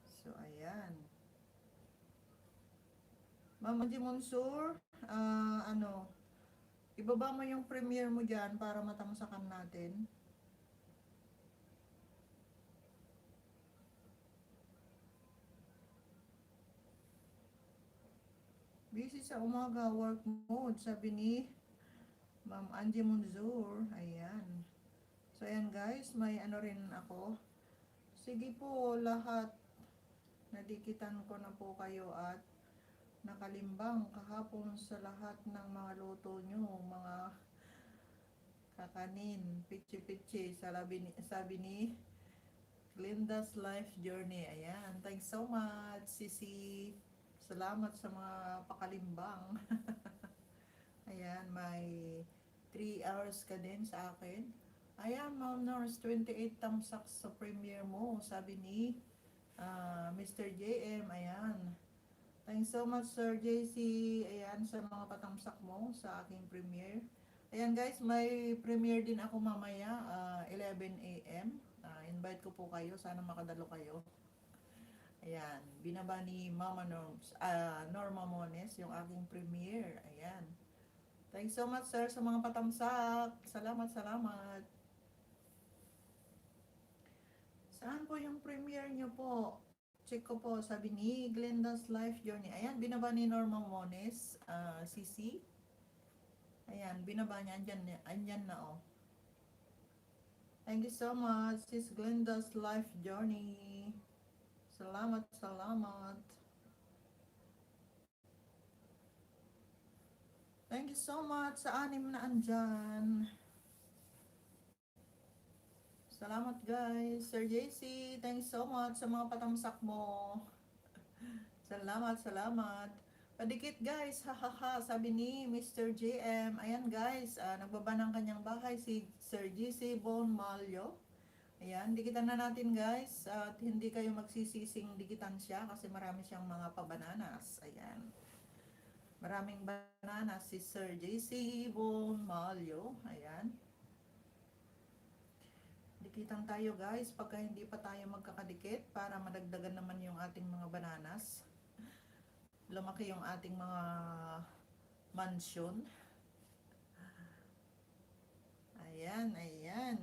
So, ayan. Mama Di Monsur, ibaba mo yung premiere mo dyan para matamsakan natin. Busy sa umaga, work mode, sabi ni Ma'am Angie Munzur. Ayan. So, ayan guys, may ano rin ako. Sige po, lahat. Nadikitan ko na po kayo at nakalimbang kahapon sa lahat ng mga luto nyo, mga kakanin, pichi-pichi, sabi ni Glenda's Life Journey. Ayan, thanks so much, Sisi. Salamat sa mga pakalimbang. Ayan, may 3 hours ka din sa akin. Ayan, Ma'am Nurse, 28 tamsak sa premiere mo, sabi ni Mr. JM. Ayan. Thanks so much, Sir JC. Ayan, sa mga patamsak mo sa aking premiere. Ayan guys, may premiere din ako mamaya, 11 a.m. Invite ko po kayo, sana makadalo kayo. Ayan, binaba ni Mama Norma Mones yung aking premiere. Ayan. Thanks so much, sir, sa mga patamsak. Salamat, salamat. Saan po yung premiere nyo po? Check ko po, sabi ni Glenda's Life Journey. Ayan, binaba ni Norma Mones, CC. Ayan, binaba niya, andyan na oh. Thank you so much, sis Glenda's Life Journey. Salamat, salamat. Thank you so much sa 6 na andyan. Salamat guys. Sir JC, thanks so much sa mga patamsak mo. Salamat, salamat. Padikit guys, hahaha, sabi ni Mr. JM. Ayan guys, nagbaba ng kanyang bahay si Sir GC Bon Malyo. Ayan, dikitan na natin guys. At hindi kayo magsisising dikitan siya kasi marami siyang mga pabananas. Ayan. Maraming bananas si Sir JC Bon Malyo. Ayan. Dikitan tayo guys pagka hindi pa tayo magkakadikit para madagdagan naman yung ating mga bananas. Lumaki yung ating mga mansyon. Ayan, ayan.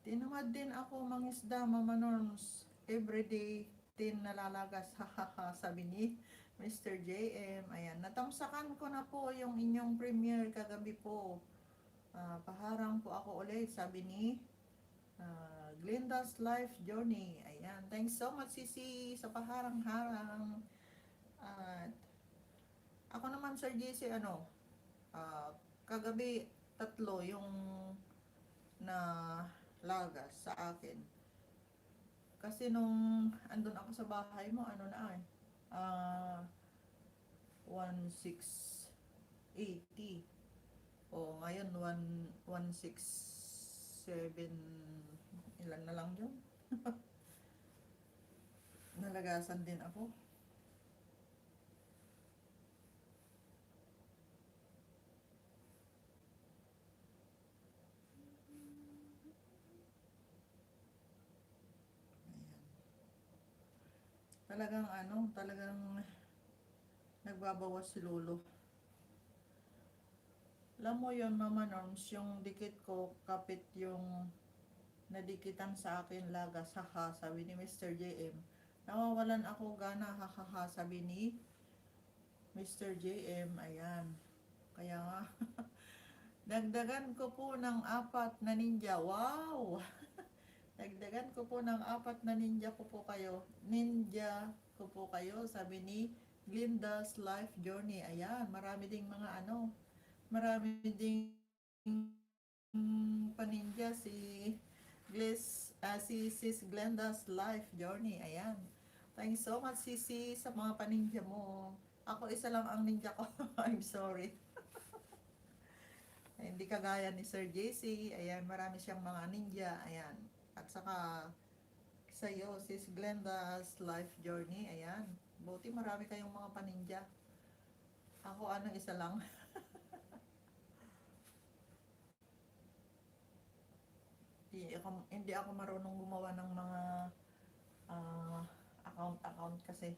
Tinamad din ako mangisda, Mama Norms. Everyday din nalalagas, hahaha, sabi ni Mr. JM. Ayan, natamsakan ko na po yung inyong premiere kagabi po. Paharang po ako ulit, sabi ni Glinda's Life Journey. Ayan, thanks so much Sisi sa paharang-harang. At ako naman Sir JC, kagabi tatlo yung na lagas sa akin. Kasi nung andun ako sa bahay mo, 1680. O ngayon 167, ilan na lang yun. Nalagasan din ako. Ayan. Talagang nagbabawas si Lolo. Alam mo yon Mama Norms, yung dikit ko, kapit yung nadikitan sa akin lagas, haha, sabi ni Mr. JM. Nawawalan ako gana, hahaha, sabi ni Mr. JM. Ayan. Kaya nga, dagdagan ko po ng 4 na ninja. Wow! Dagdagan ko po ng 4 na ninja ko po kayo. Ninja ko po kayo, sabi ni Glinda's Life Journey. Ayan, marami ding marami ding paninja si Sis Glenda's Life Journey. Ayan. Thanks so much Sisi sa mga paninja mo. Ako isa lang ang ninja ko. I'm sorry. Hindi kagaya ni Sir JC. Ayan, marami siyang mga ninja. Ayan. At saka sa'yo, Sis Glenda's Life Journey. Ayan. Buti marami kayong mga paninja. Ako isa lang. Hindi ako marunong gumawa ng mga account kasi.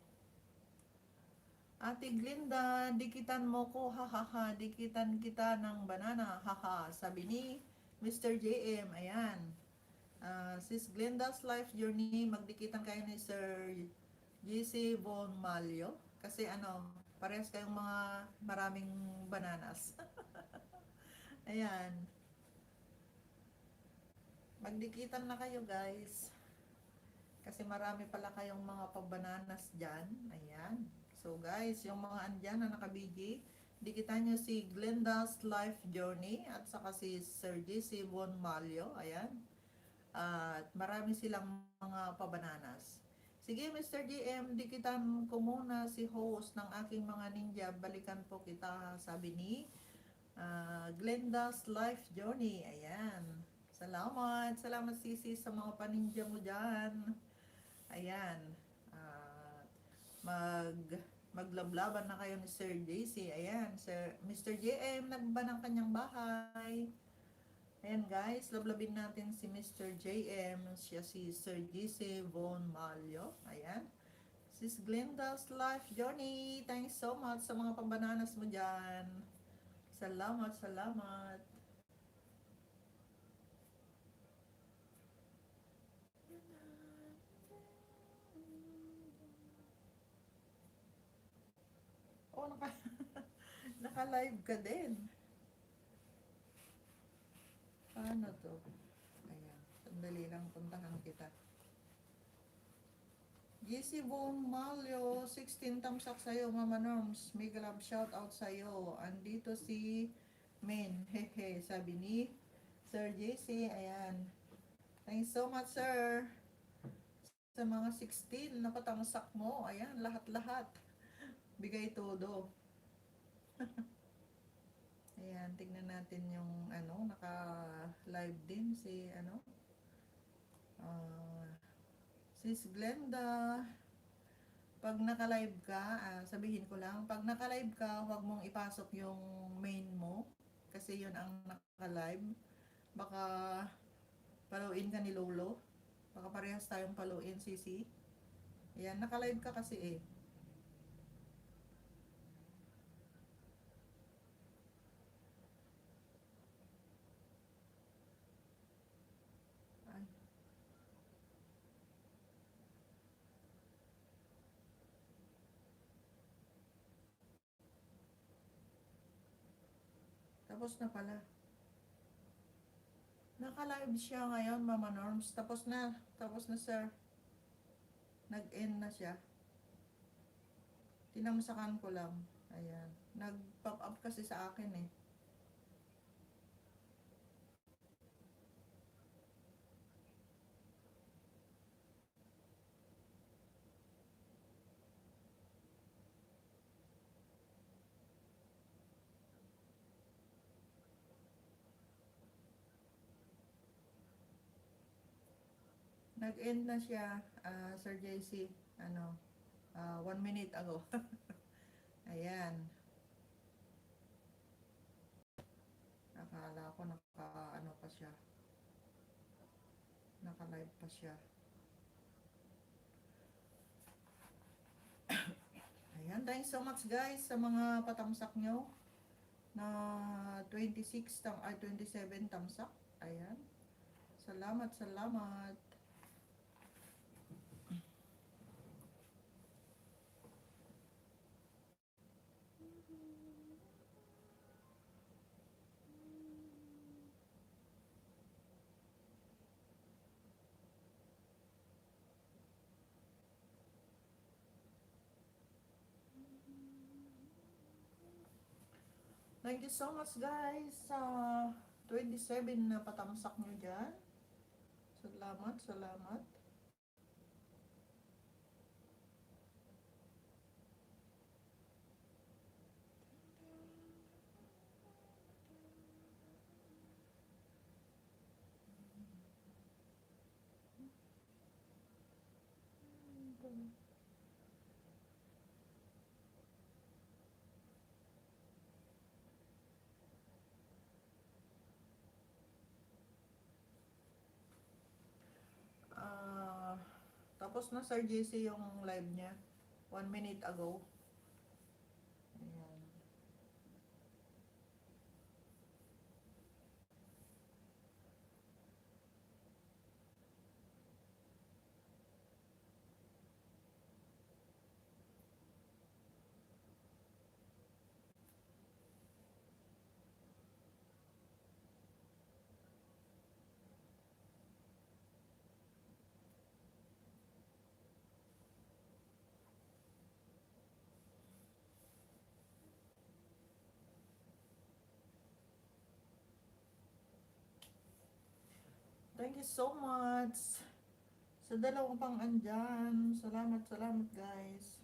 Ate Glinda, dikitan mo ko, hahaha, dikitan kita ng banana, haha, sabi ni Mr. JM. Ayan. Sis Glinda's Life Journey, magdikitan kayo ni Sir GC Bon Malyo. Kasi parehas kayong mga maraming bananas. Ayan. Magdikitan na kayo guys. Kasi marami pala kayong mga pabananas dyan. Ayan. So guys, yung mga andyan na nakabigi, dikitan nyo si Glenda's Life Journey at saka si Sir GC Bon Malyo. Ayan. At marami silang mga pabananas. Sige Mr. GM, dikitan ko muna si host ng aking mga ninja. Balikan po kita, sabi ni Glenda's Life Journey. Ayan. Salamat. Salamat Sisi sa mga paninja mo dyan. Ayan. Maglablaban na kayo ni Sir JC. Ayan. Mr. JM, nagba ng kanyang bahay. Ayan guys, lablabin natin si Mr. JM. Siya si Sir JC Von Malyo. Ayan. Sis Glenda's Life Journey. Thanks so much sa mga pambananas mo dyan. Salamat, salamat. Oh, naka-live ka din. Paano to? Ayan, sandali lang, puntahan kita. GC Bon Malyo, 16 thumbs up sa'yo, Mama Norms. Mega love shout out sa'yo. Andito si Min, hehe, sabi ni Sir JC. Ayan. Thanks so much, sir. sa mga 16 na patamsak mo. Ayan, lahat-lahat. Bigay todo. Ayan, tignan natin yung ano, naka-live din si ano, ah, Sis Glenda. Pag naka-live ka, sabihin ko lang, pag naka-live ka, huwag mong ipasok yung main mo. Kasi yun ang naka-live. Baka paluin ka ni Lolo. Baka parehas tayong paluin, Sisi. Ayan, naka-live ka kasi eh. Ay, tapos na pala. Naka-live siya ngayon, Mama Norms. Tapos na sir. Nag-end na siya. Tinamsakan ko lang. Ayan. Nag-pop up kasi sa akin eh. Nag-end na siya, Sir JC. Ano, 1 minute ago. Ayan. Akala ko ano pa siya. Naka-live pa siya. Ayan, thanks so much guys sa mga patamsak nyo na 27 tamsak. Ayan. Salamat, salamat. Thank you so much guys sa 27 na patamsak nyo dyan. Salamat, salamat. Ah, tapos na Sir JC yung live niya. 1 minute ago. Ayan. Thank you so much sa dalawang pang andyan. Salamat, salamat guys.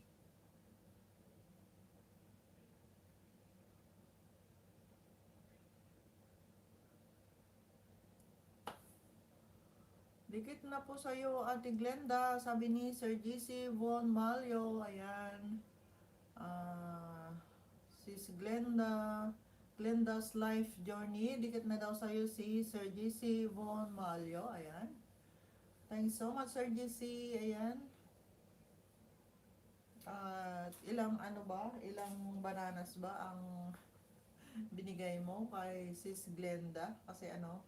Dikit na po sa'yo, Ate Glenda, sabi ni Sir GC Von Malyo. Ayan. Ah, Sis Glenda, Glenda's Life Journey. Dikit na daw sa'yo si Sir GC Von Malyo. Ayan. Thanks so much, Sir GC. Ayan. Ilang ano ba? Ilang bananas ba ang binigay mo kay Sis Glenda? Kasi ano,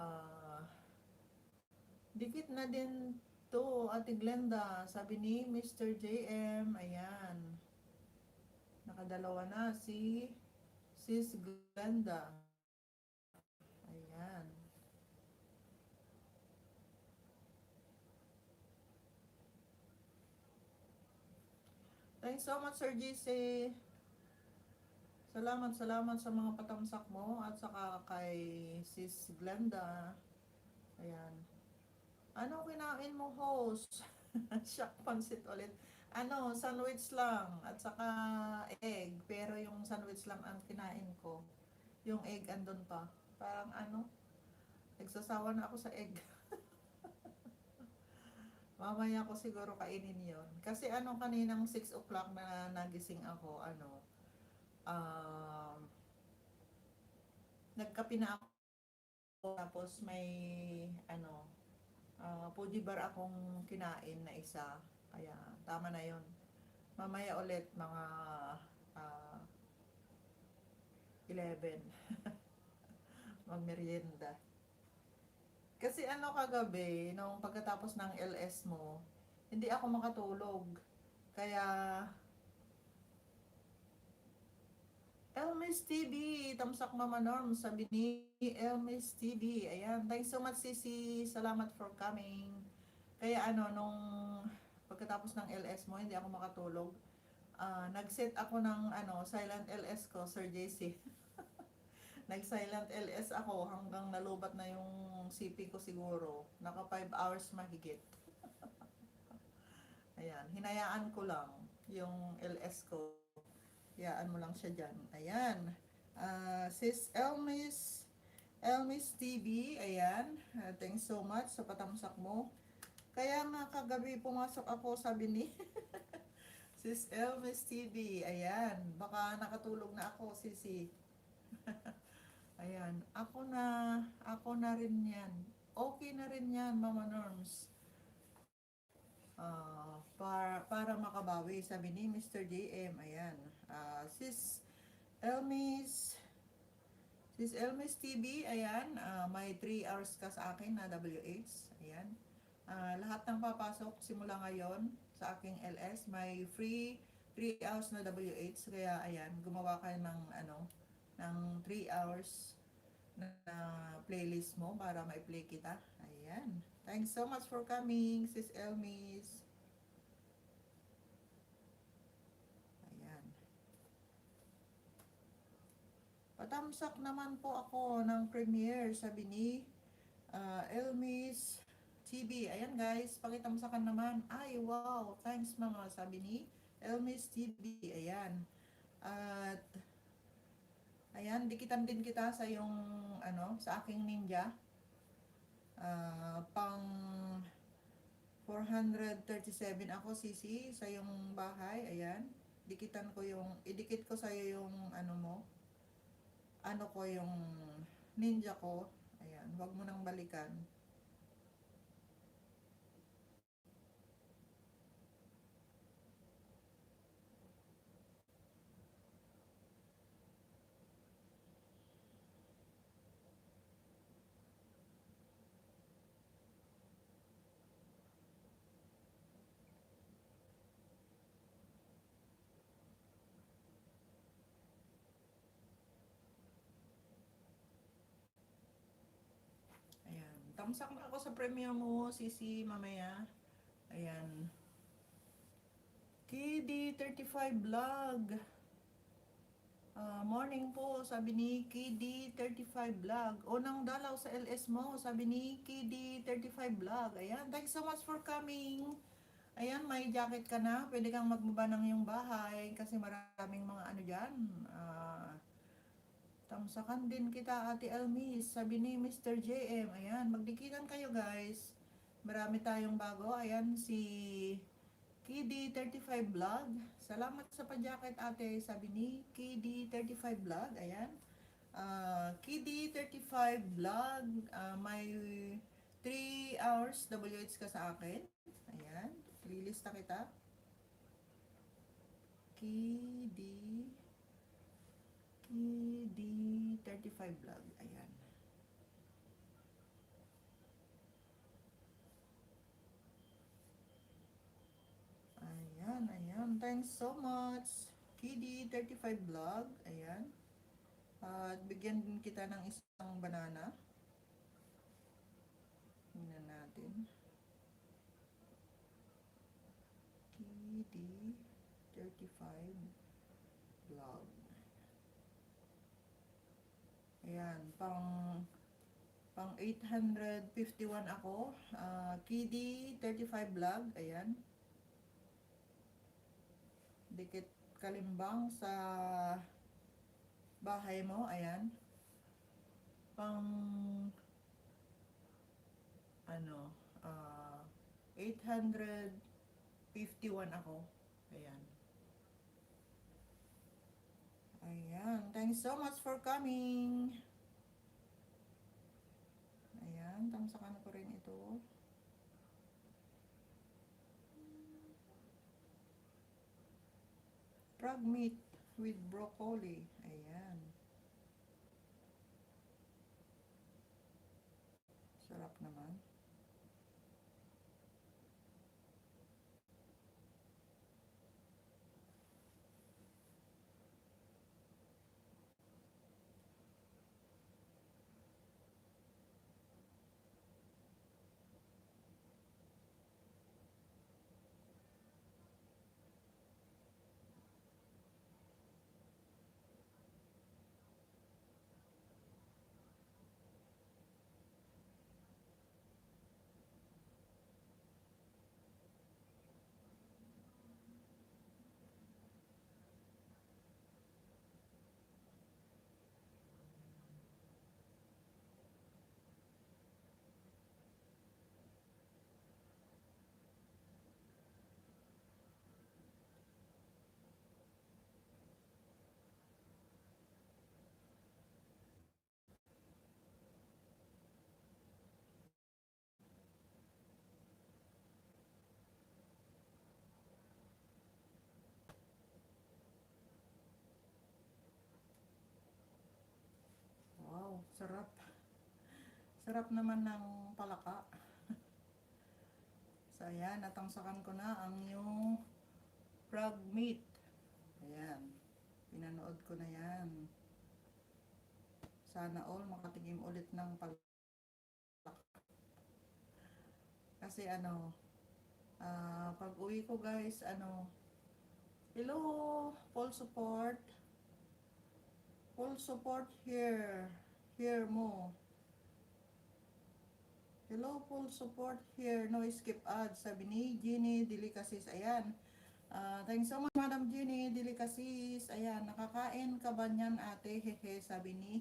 ah, dikit na din to, Ate Glenda, sabi ni Mr. JM. Ayan. Nakadalawa na si Sis Glenda. Ayan. Thanks so much, Sir GC. Salamat, salamat sa mga patamsak mo at saka kay Sis Glenda. Ayan. Ano kinain mo, host? Shock pansit ulit. Ano, sandwich lang at saka egg. Pero yung sandwich lang ang kinain ko. Yung egg andun pa. Parang ano, nagsasawa na ako sa egg. Mamaya ko siguro kainin yon. Kasi ano, kaninang 6 o'clock na nagising ako, ano, um, nagkape na ako. Tapos may, ano, foodie bar akong kinain na isa. Kaya, tama na yon. Mamaya ulit, mga ah, 11, magmerienda. Kasi ano kagabi, nung pagkatapos ng LS mo, hindi ako makatulog. Kaya, Elmis TV, Tamsak Mama Norm, sabi ni Elmis TV. Ayan, thanks so much Sisi, salamat for coming. Kaya ano, nung pagkatapos ng LS mo, hindi ako makatulog. Nag-set ako ng ano, silent LS ko, Sir JC. Nag-silent LS ako hanggang nalubat na yung CP ko siguro. Naka 5 hours mahigit. Ayan, hinayaan ko lang yung LS ko. Hayaan mo lang siya dyan. Ayan. Sis Elmis TV, ayan. Thanks so much sa patamsak mo. Kaya nga kagabi pumasok ako, sabi ni Sis Elmis TV, ayan. Baka nakatulog na ako, Sisi. Ayan, ako na rin yan. Okay na rin yan, Mama Norms. Para makabawi, sabi ni Mr. JM, ayan. Sis Elmis, Sis Elmis TV, ayan. May 3 hours ka sa akin na WH, ayan. Lahat ng papasok simula ngayon sa aking LS, may free 3 hours na WH. Kaya ayan, gumawa kayo ng ano, ng 3 hours na playlist mo para ma-play kita. Ayan. Thanks so much for coming, Sis Elmis. Ayan. Patamsak naman po ako ng premiere, sabi ni Elmis TV. Ayan guys, pakitamsakan naman. Ay, wow. Thanks mama, sabi ni Elmis TV. Ayan. At ayan, dikitan din kita sa yung ano, sa aking ninja. Pang 437 ako, Sisi, sa yung bahay. Ayan. Idikit ko sa yung ano mo. Ano ko yung ninja ko. Ayan, wag mo nang balikan. Ayan. Tamsak na ako sa premiere mo, Sisi, mamaya. Ayan. KD35 Vlog. Morning po, sabi ni KD35 Vlog. Unang dalaw sa LS mo, sabi ni KD35 Vlog. Ayan, thanks so much for coming. Ayan, may jacket ka na. Pwede kang magbaba ng iyong bahay kasi maraming mga ano dyan. Tamsakan din kita, Ate Elmis, sabi ni Mr. JM. Ayan, magdikitan kayo guys. Marami tayong bago. Ayan, si KD35 Vlog. Salamat sa pa-jacket ate, sabi ni KD35 Vlog. Ayan. KD35 Vlog, may 3 hours WH ka sa akin. Ayan, lilista kita. KD35 Vlog. Ayan. Ayan. Thanks so much. KD35 Vlog. Ayan. At bigyan din kita ng isang banana. Tingnan natin. KD35 Vlog. Ayan. Pang 851 ako. Kidi 35 vlog. Ayan. Dikit kalimbang sa bahay mo. Ayan. Pang ano, 851 ako. Ayan. Ayan. Thanks so much for coming. Ayan. Tamsakan ko rin ito. Frog meat with broccoli. Ayan. Sarap naman. Wow, sarap. Sarap naman ng palaka. So, ayan, natangsakan ko na ang yung frog meat. Ayan, pinanood ko na yan. Sana all makatigim ulit ng palaka. Kasi ano, pag uwi ko guys, hello, full support. Full support here. Here mo. Hello, full support here. No skip ads. Sabi ni Jeannie Delicacies. Ayan. Thanks so much, Madam Jeannie Delicacies. Ayan. Nakakain ka ba niyan, ate? Hehe. Sabi ni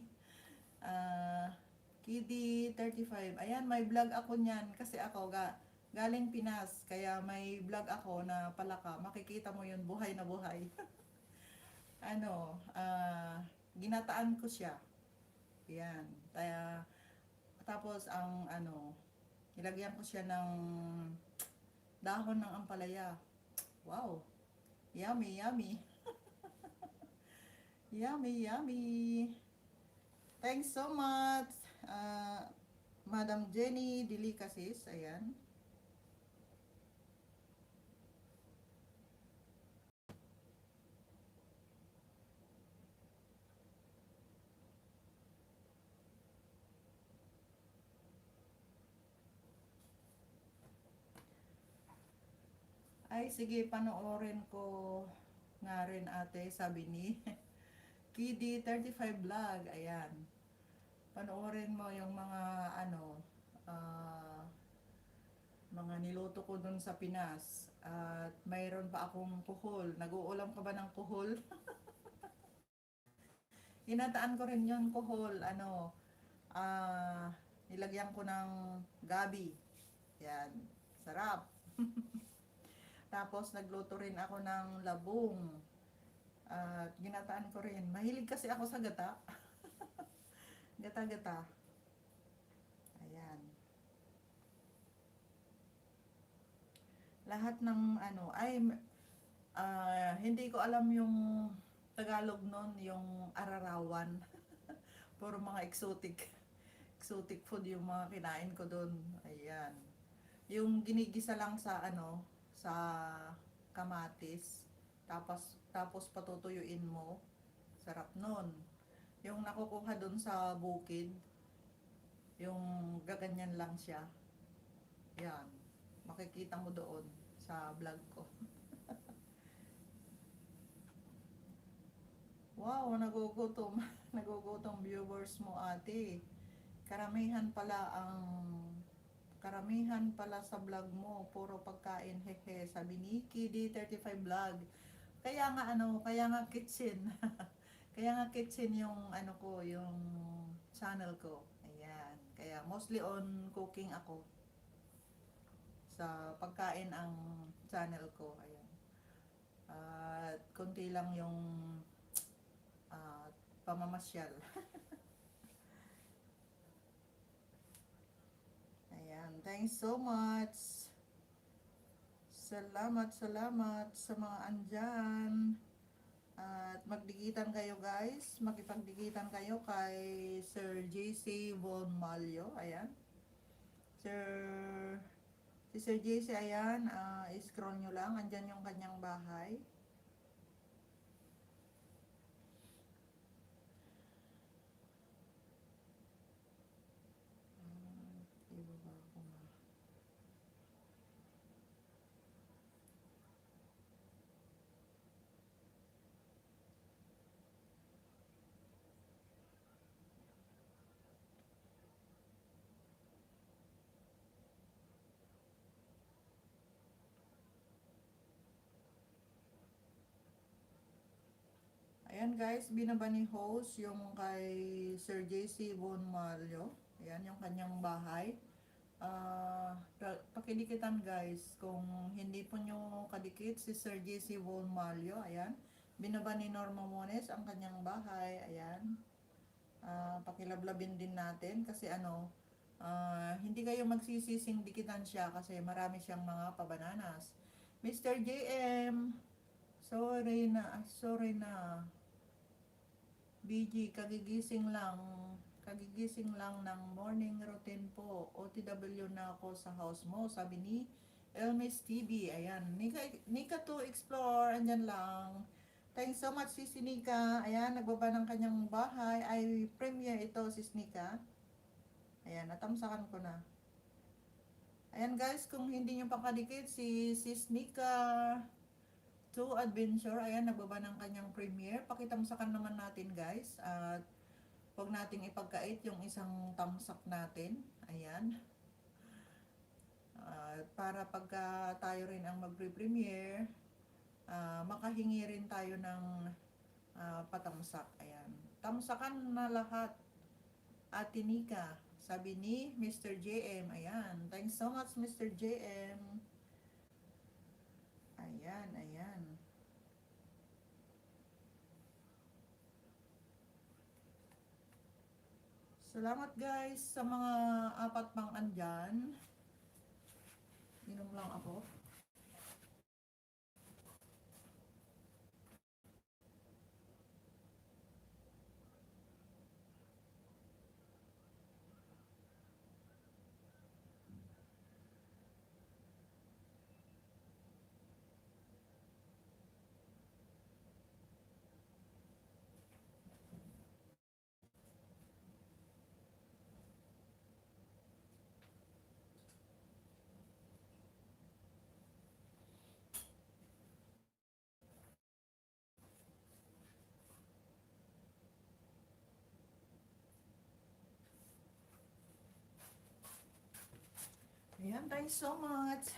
Kidi 35. Ayan. May vlog ako niyan. Kasi ako galing Pinas. Kaya may vlog ako na palaka. Makikita mo yun. Buhay na buhay. Ginataan ko siya. Ayan. Tapos nilagyan ko siya ng dahon ng ampalaya. Wow. Yummy, yummy. Yummy, yummy. Thanks so much, Madam Jenny Delicacies. Ayan. Ay, sige, panoorin ko nga rin ate, sabi ni Kidi 35 Vlog. Ayan. Panoorin mo yung mga niluto ko dun sa Pinas. At mayroon pa akong kuhol. Nag-uulam ka ba ng kuhol? Hinataan ko rin yun, kuhol. Nilagyan ko ng gabi. Yan. Sarap. Tapos nagluto rin ako ng labong. At ginataan ko rin. Mahilig kasi ako sa gata. Gata-gata. Ayan. Lahat ng hindi ko alam yung Tagalog nun, yung ararawan. Puro mga exotic food yung mga kinain ko doon. Ayan. Yung ginigisa lang sa kamatis. Tapos patutuyuin mo. Sarap nun. Yung nakukuha doon sa bukid, yung gaganyan lang siya. Yan. Makikita mo doon sa vlog ko. Wow, nagugutom. Nagugutom viewers mo ate. karamihan pala sa vlog mo, puro pagkain, hehe, sabi ni KD35 vlog. Kaya nga kitchen. Kaya nga kitchen yung ano ko, yung channel ko. Ayan. Kaya mostly on cooking ako. Sa pagkain ang channel ko. Ayan. At konti lang yung pamamasyal. Ayan. Thanks so much. Salamat sa mga andyan. At magdigitan kayo guys. Makipagdigitan kayo kay Sir JC Von Malyo. Ayan. Si Sir JC, ayan. I-scroll nyo lang. Andyan yung kanyang bahay. Ibaba ko na. Ayan guys, binaba ni host yung kay Sir JC Von Malyo. Ayan yung kanyang bahay. Pakidikitan guys, kung hindi po nyo kadikit si Sir JC Von Malyo. Ayan, binaba ni Norma Mones ang kanyang bahay. Ayan, pakilablabin din natin kasi hindi kayo magsisising dikitan siya kasi marami siyang mga pabananas. Mr. JM, sorry na. BG, kagigising lang ng morning routine po. OTW na ako sa house mo, sabi ni Elmis TV. Ayan, Nika to explore, andyan lang. Thanks so much sis Nika. Ayan, nagbaba ng kanyang bahay. Ay, premiere ito sis Nika. Ayan, natamsakan ko na. Ayan guys, kung hindi nyo pakadikit si sis Nika to adventure, ayan, nagbaba ng kanyang premiere. Pakitamsakan naman natin guys. At huwag nating ipagkait yung isang tamsak natin. Ayan. Para pagka tayo rin ang magpre-premiere, makahingi rin tayo ng patamsak. Ayan. Tamsakan na lahat, Ate Nika, sabi ni Mr. JM. Ayan. Thanks so much Mr. JM. Ayan. Salamat guys sa mga apat pang andyan. Inom lang ako. Ayan, thanks so much.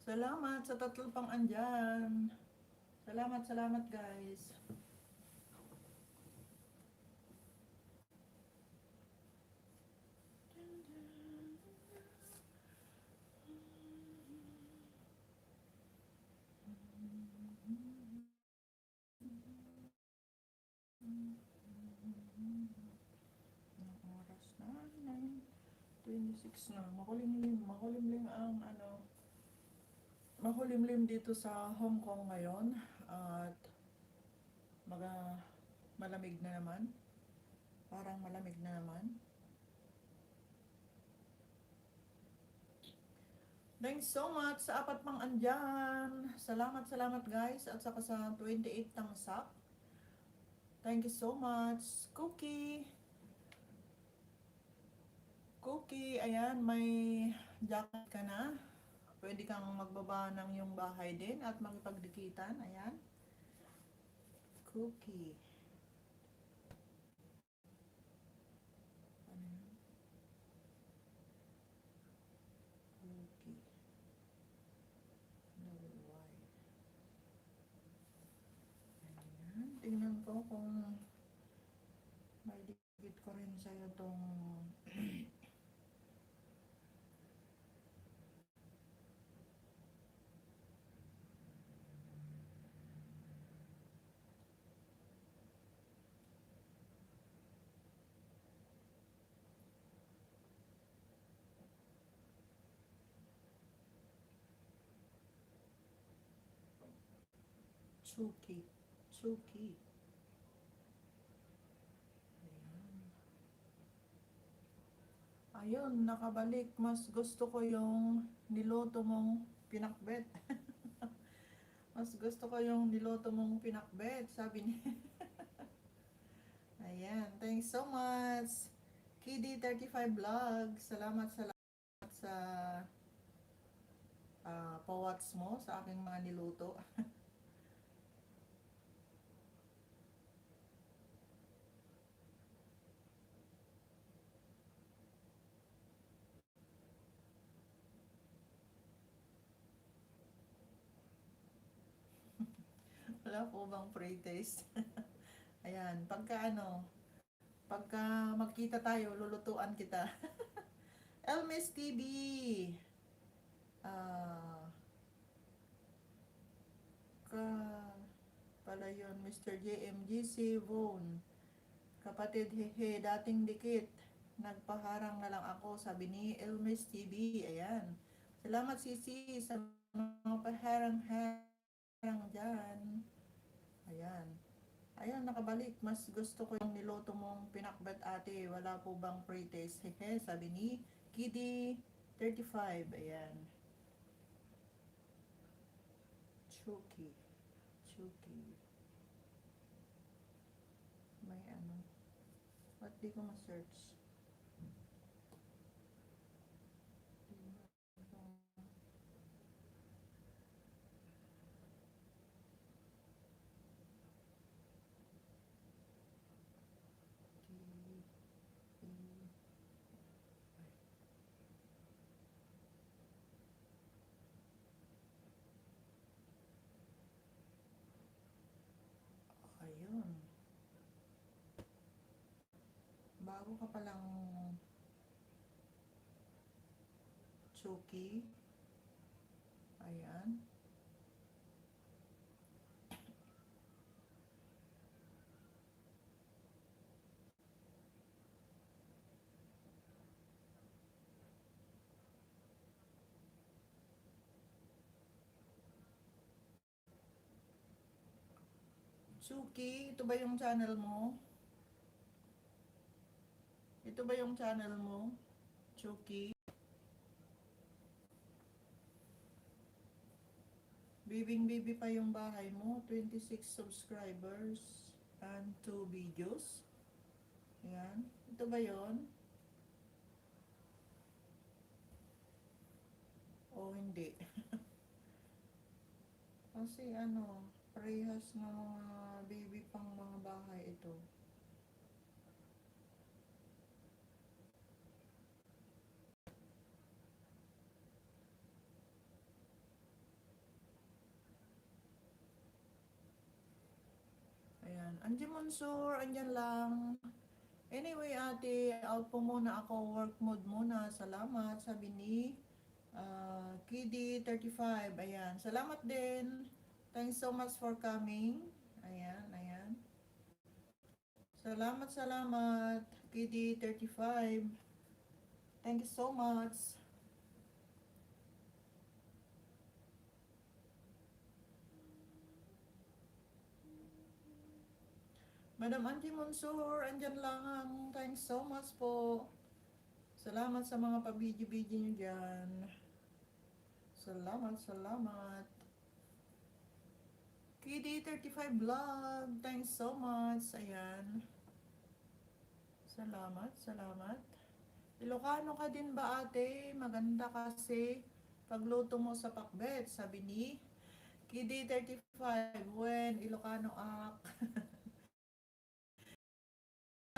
Salamat sa tatlo pang andyan. Salamat guys. Oras na, 9:26 na. Makulimlim dito sa Hong Kong ngayon at malamig na naman. Parang malamig na naman. Thanks so much sa apat pang andyan. Salamat guys at saka sa 28 tamsak. Thank you so much. Cookie, ayan, may jacket ka na. Pwede kang magbaba ng iyong bahay din at makipagdikitan. Ayan. Cookie. ko kung may dikit ko rin sa'yo tong Chuki. Chuki. Ayun, nakabalik. Mas gusto ko yung niluto mong pinakbet. Mas gusto ko yung niluto mong pinakbet, sabi ni. Ayan, thanks so much. KD35 Vlog. Salamat, salamat sa pawats mo sa aking mga niluto. Wala po bang pre-taste? Ayan, pagka magkita tayo, lulutuan kita. Elmes TV. Ah, ka pala yun, Mr. JMGC Vone. Kapatid, hehe, dating dikit. Nagpaharang na lang ako, sabi ni Elmes TV. Ayan. Salamat Sisi sa mga paharang-harang dyan. Ayan. Ayan, nakabalik. Mas gusto ko yung niloto mong pinakbet ate. Wala po bang pre-taste? Hehe, sabi ni Kiddy 35. Ayan. Chuki. Chuki. May ano. Ba't di ko ma-search? Ayun. Bago ka palang Chuki. Ayan. Chuki, ito ba yung channel mo? Ito ba yung channel mo? Chuki. Bibing bibi pa yung bahay mo. 26 subscribers and 2 videos. Ayan. Ito ba yon? O hindi? Kasi ano, parehas na mga baby pang mga bahay ito. Ayan. Andiyan Monsur, andyan lang. Anyway, ate, out po muna ako. Work mode muna. Salamat, sabi ni Kiddy 35. Ayan. Salamat din. Thanks so much for coming. Ayan, ayan. Salamat, salamat. Kiddy 35. Thank you so much. Madam Angie Monsur, andyan lang. Thanks so much po. Salamat sa mga pa-video-video nyo dyan. Salamat, salamat. KD35 Vlog, thanks so much. Ayan. Salamat, salamat. Ilocano ka din ba ate? Maganda kasi pagluto mo sa pakbet, sabi ni KD35. When Ilocano ak.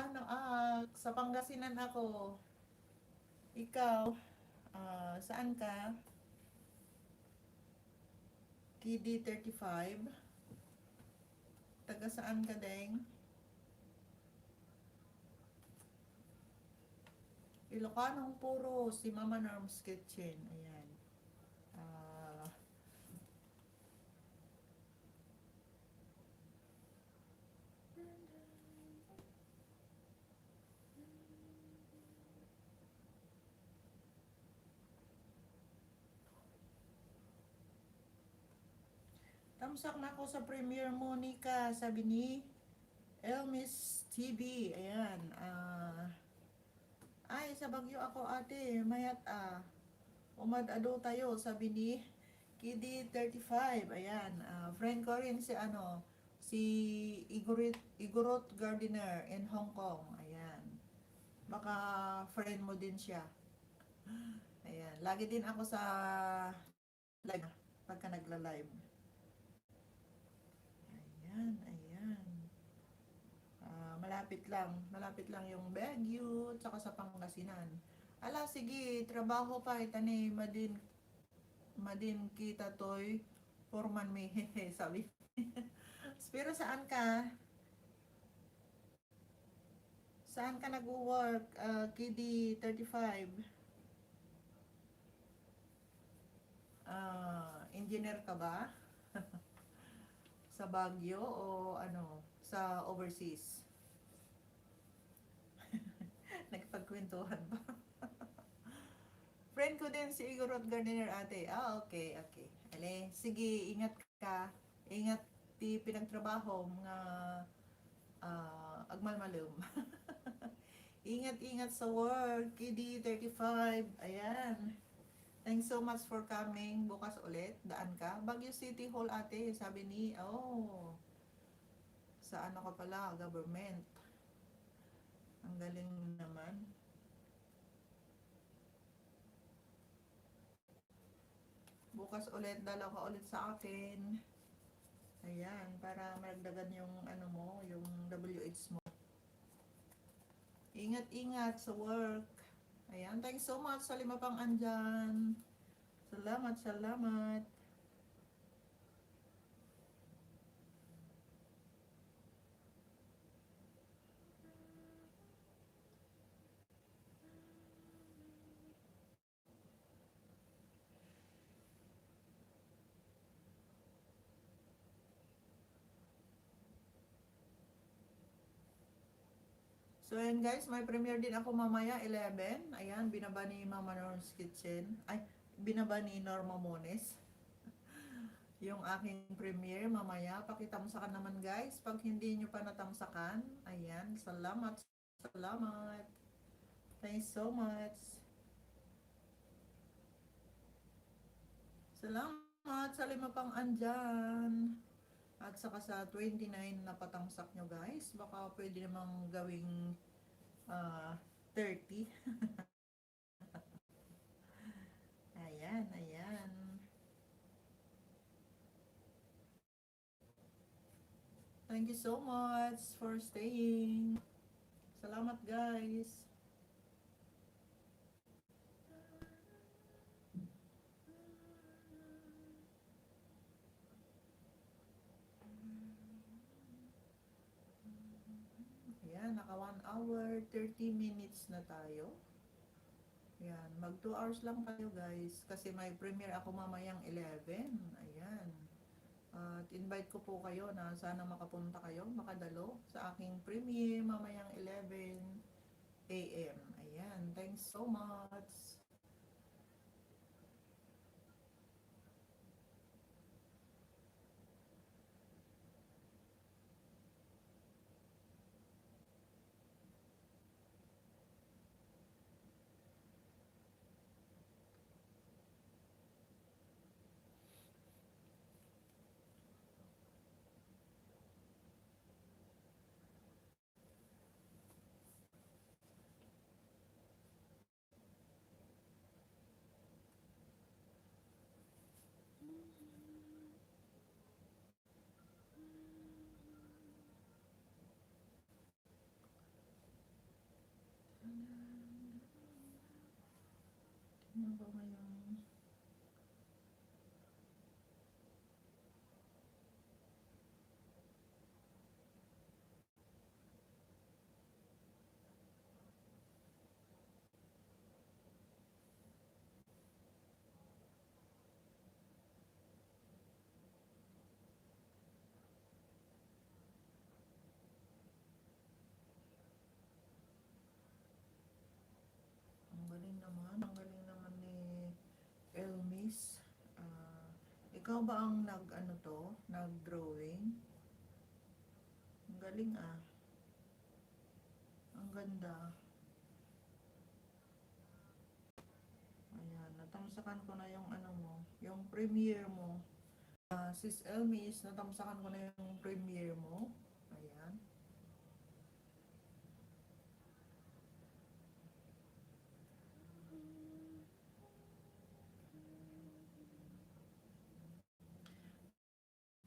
Ilocano ak. Sa Pangasinan ako. Ikaw, saan ka? KD35. Taga saan ka, Deng? Ilocanong Puro, si Mama Norm's Kitchen. Ayan. Ah, tamsak na ako sa premiere mo, Nika, sabi ni Elmis TV. Ayan. Ay, sa Bagyo ako ate, mayat umadado tayo, sabi ni Kidi 35. Ayan. Friend ko rin si si Igorot Gardiner in Hong Kong. Ayan. Baka friend mo din siya. Ayan. Lagi din ako sa live pagka nagla-live. Ayan, ayan. Malapit lang yung Baguio, tsaka sa Pangasinan. Ala, sige, trabaho pa, itani, madin kita toy, forman me, sabi. Pero saan ka? Saan ka nag-work? KD 35. Engineer ka ba? Sa Baguio o ano, sa overseas? Nagpagkwentuhan ba? Friend ko din si Igorot Gardiner ate. Okay, okay. Ale, sige, ingat ka. Ingat ti pinagtrabaho nga agmalmalum. Ingat-ingat sa work, KD 35. Ayan. Thanks so much for coming. Bukas ulit, daan ka. Baguio City Hall ate, sabi ni, sa ano ka pala, government. Ang galing naman. Bukas ulit, dalaw ka ulit sa akin. Ayan, para maragdagan yung ano mo, yung WH mo. Ingat-ingat sa work. Ayan, thanks so much sa 5 pang andyan. Salamat, salamat. So ayan guys, may premiere din ako mamaya 11. Ayan, binaba ni MamaNorm's Kitchen. Ay, binaba ni Norma Mones. Yung aking premiere mamaya. Pakitamsakan naman guys. Pag hindi nyo pa natamsakan, ayan, salamat, salamat. Thanks so much. Salamat sa 5 pang andyan. At saka sa 29 na patamsak nyo guys. Baka pwede namang gawing 30. Ayan, ayan. Thank you so much for staying. Salamat guys. Ayan, naka 1 hour, 30 minutes na tayo. Ayan, mag 2 hours lang tayo guys. Kasi may premiere ako mamayang 11. Ayan. At invite ko po kayo na sana makapunta kayo, makadalo sa aking premiere mamayang 11 AM. Ayan, thanks so much. Ano ba ngayon? Ikaw ba ang nag-ano to? Nag-drawing? Ang galing ah. Ang ganda. Ayan, natamsakan ko na yung ano mo, yung premiere mo. Sis Elmis, natamsakan ko na yung premiere mo. Ayan.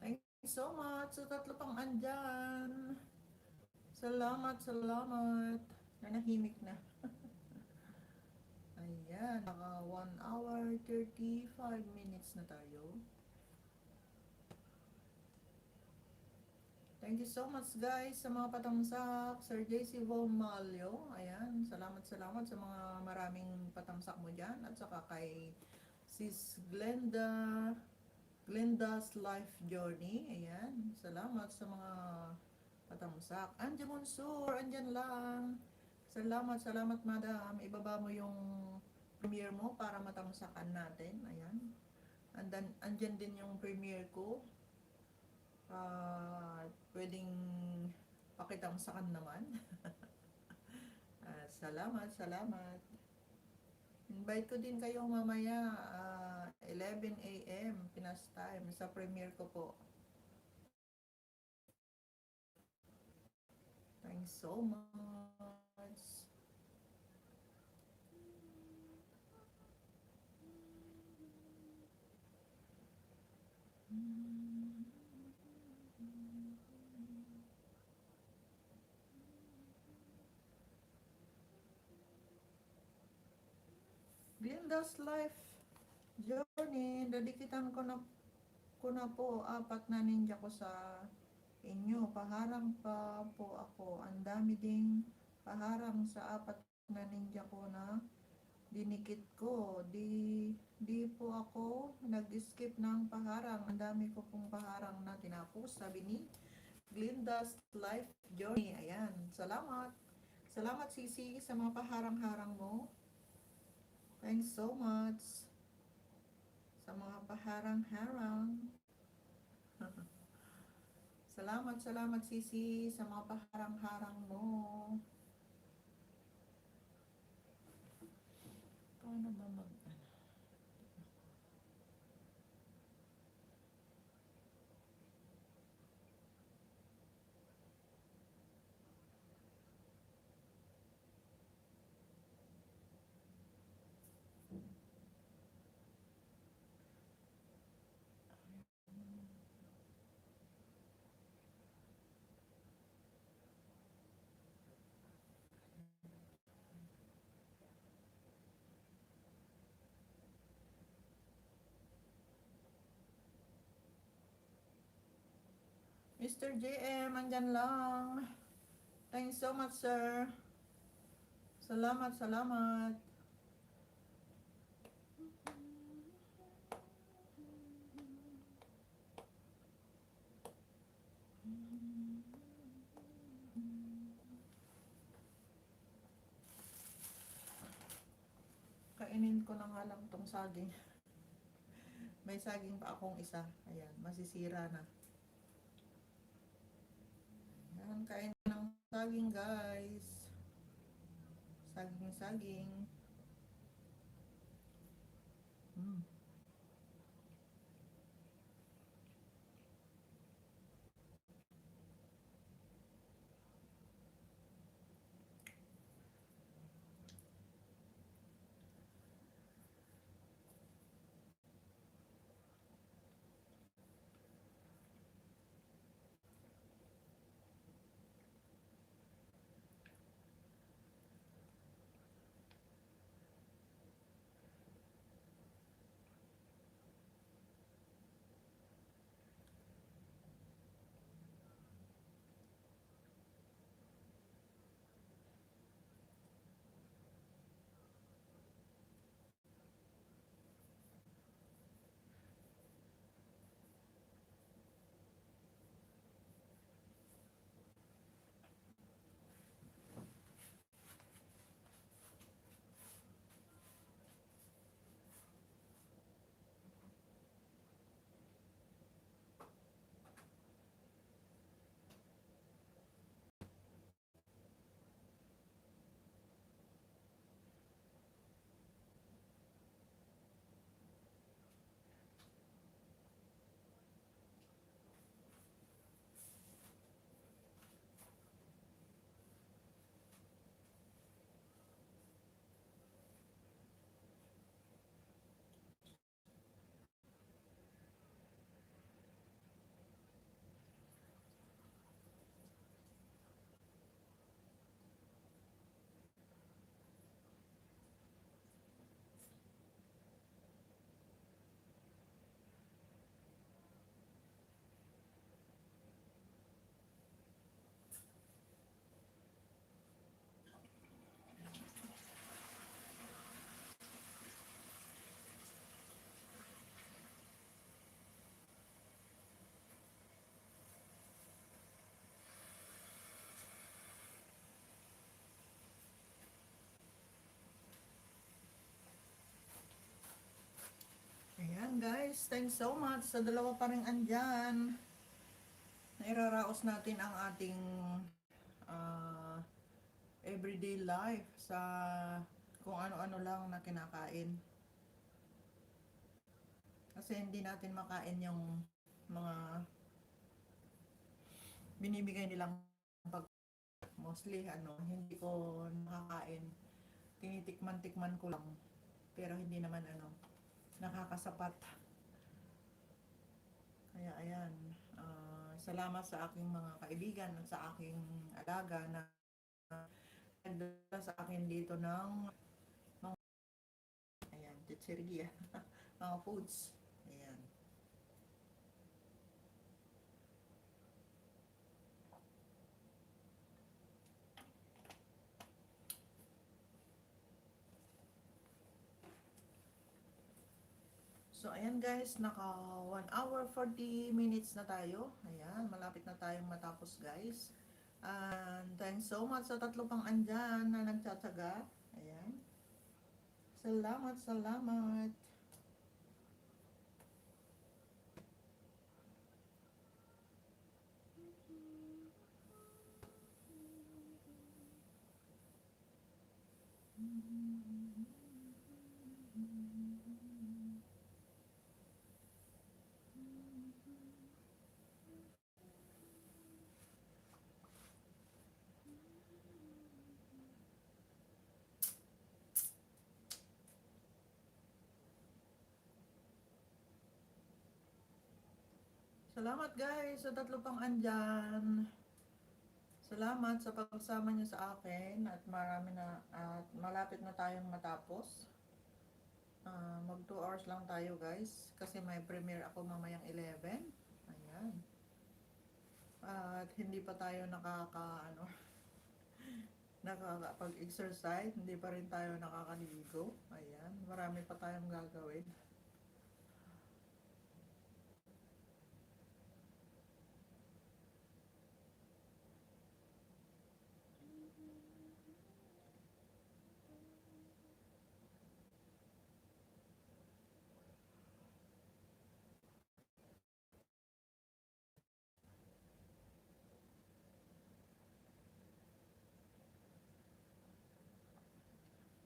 Thank you so much sa tatlo pang andyan. Salamat, salamat. Nanahimik na. Ayan, naka 1 hour 35 minutes na tayo. Thank you so much guys sa mga patamsak. Sir JC Vomalio. Ayan, salamat salamat sa mga maraming patamsak mo dyan. At saka kay Sis Glenda's Life Journey. Ayan, salamat sa mga patamsak. Andiyan Monsur, andyan lang. Salamat, salamat madam. Ibaba mo yung premiere mo para matamsakan natin. Ayan. Andyan din yung premiere ko. Pwedeng pakitamsakan naman. Salamat, salamat. Invite ko din kayo mamaya 11 a.m. Pinas time sa premiere ko po. Thanks so much. Glenda's Life Journey, dedikitan ko na po 4 na ninja ko sa inyo. Paharang pa po ako. Ang dami ding paharang sa 4 na ninja ko na dinikit ko. Di po ako nag-skip ng paharang. Ang dami ko pong paharang na tinapos. Sabi ni Glenda's Life Journey. Ayan. Salamat. Salamat Sisi sa mga paharang-harang mo. Thanks so much sa mga paharang-harang. Salamat, salamat Sisi sa mga paharang-harang mo. Paano ba Mr. JM, andyan lang. Thanks so much, sir. Salamat, salamat. Kainin ko na nga lang tong saging. May saging pa akong isa. Ayan, masisira na. Ayan, kain ng saging guys. Saging. Ayan guys, thanks so much sa dalawa pa rin andyan. Nairaraos natin ang ating ah, everyday life sa kung ano-ano lang na kinakain. Kasi hindi natin makain yung mga binibigay nilang pag mostly hindi ko nakakain. Tinitikman-tikman ko lang. Pero hindi naman nakakasapat. Kaya ayan, salamat sa aking mga kaibigan at sa aking alaga na nagdala sa akin dito ng mga ayan, chichirya, mga foods. Ayan. So ayan guys, naka 1 hour 40 minutes na tayo. Ayan, malapit na tayong matapos guys. And thanks so much sa tatlo pang andyan na nagtsatsaga. Ayan. Salamat, salamat. Salamat guys sa tatlo pang andyan. Salamat sa pagsama niyo sa akin at marami na at malapit na tayong matapos. Mag 2 hours lang tayo guys kasi may premiere ako mamayang 11. Ayan. At hindi pa tayo nakakapag-exercise, hindi pa rin tayo nakakaligo. Ayan, marami pa tayong gagawin.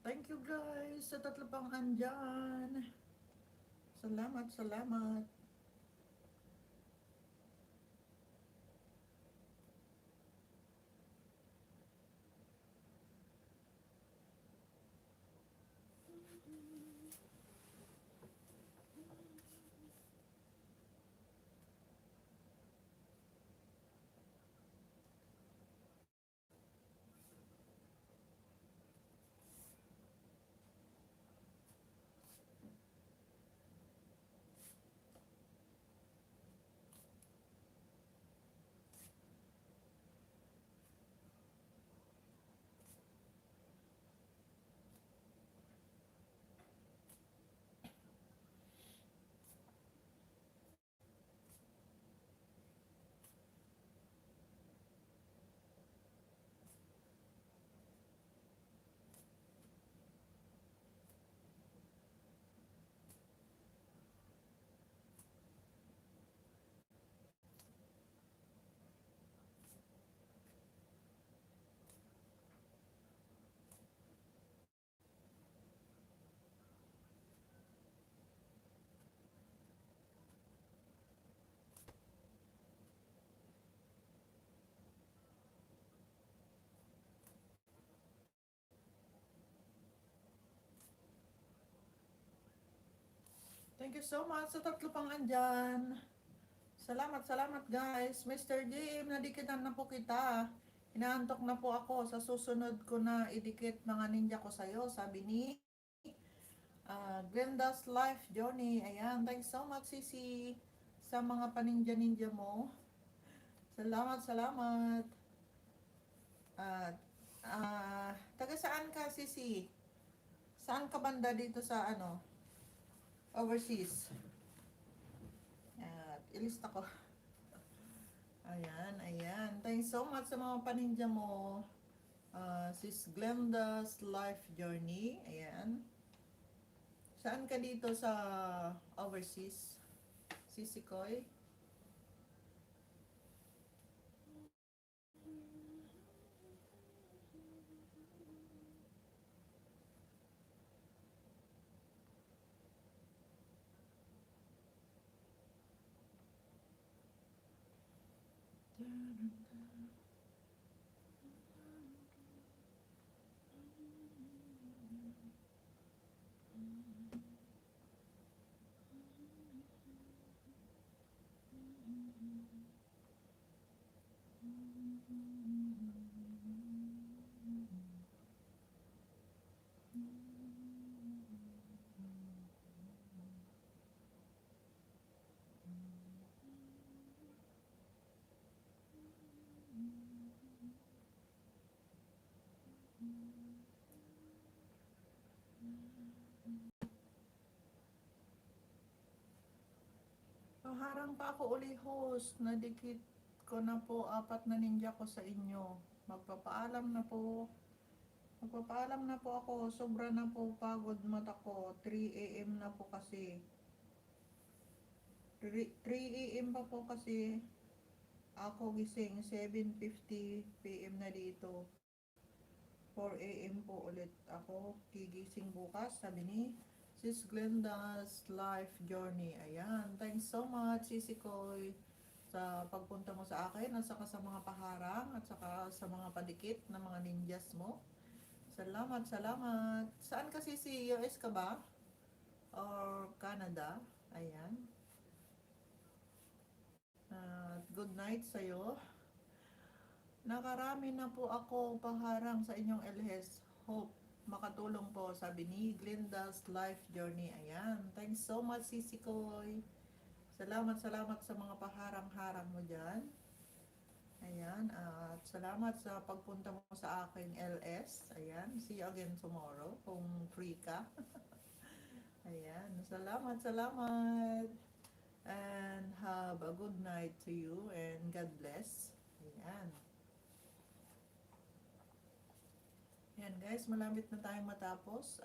Thank you guys sa tatlo pang andyan. Salamat, salamat. Thank you so much sa tatlo pang andyan. Salamat, salamat guys. Mr. Jim, nadikitan na po kita. Inaantok na po ako. Sa susunod ko na idikit mga ninja ko sa'yo. Sabi ni Glenda's Life Journey. Ayan, thanks so much Sisi sa mga paninja-ninja mo. Salamat, salamat. At taga saan ka Sisi? Saan ka banda dito sa overseas? At ilista ko. Ayan, ayan. Thanks so much sa mga paninja mo. Sis Glenda's Life Journey. Ayan. Saan ka dito sa overseas? Sisikoy? Harang pa ako uli host. Nadikit ko na po 4 na ninja ko sa inyo. Magpapaalam na po. Magpapaalam na po ako. Sobra na po pagod mata ko. 3 AM na po kasi. 3 AM pa po kasi ako gising. 7:50 PM na dito. 4 AM po ulit ako gigising bukas. Sabi ni Sis Glenda's Life Journey. Ayan. Thanks so much, Sisi Koy, sa pagpunta mo sa akin at saka sa mga paharang at saka sa mga padikit na mga ninjas mo. Salamat, salamat. Saan ka, Sisi? US ka ba? Or Canada? Ayan. Good night sa'yo. Nakarami na po ako paharang sa inyong LHS. Hope makatulong po, sabi ni Glenda's Life Journey. Ayan. Thanks so much, Sisi Koy. Salamat, salamat sa mga paharang-harang mo dyan. Ayan. At salamat sa pagpunta mo sa aking LS. Ayan. See you again tomorrow kung free ka. Ayan. Salamat, salamat. And have a good night to you and God bless. Ayan. Ayan guys, malapit na tayong matapos.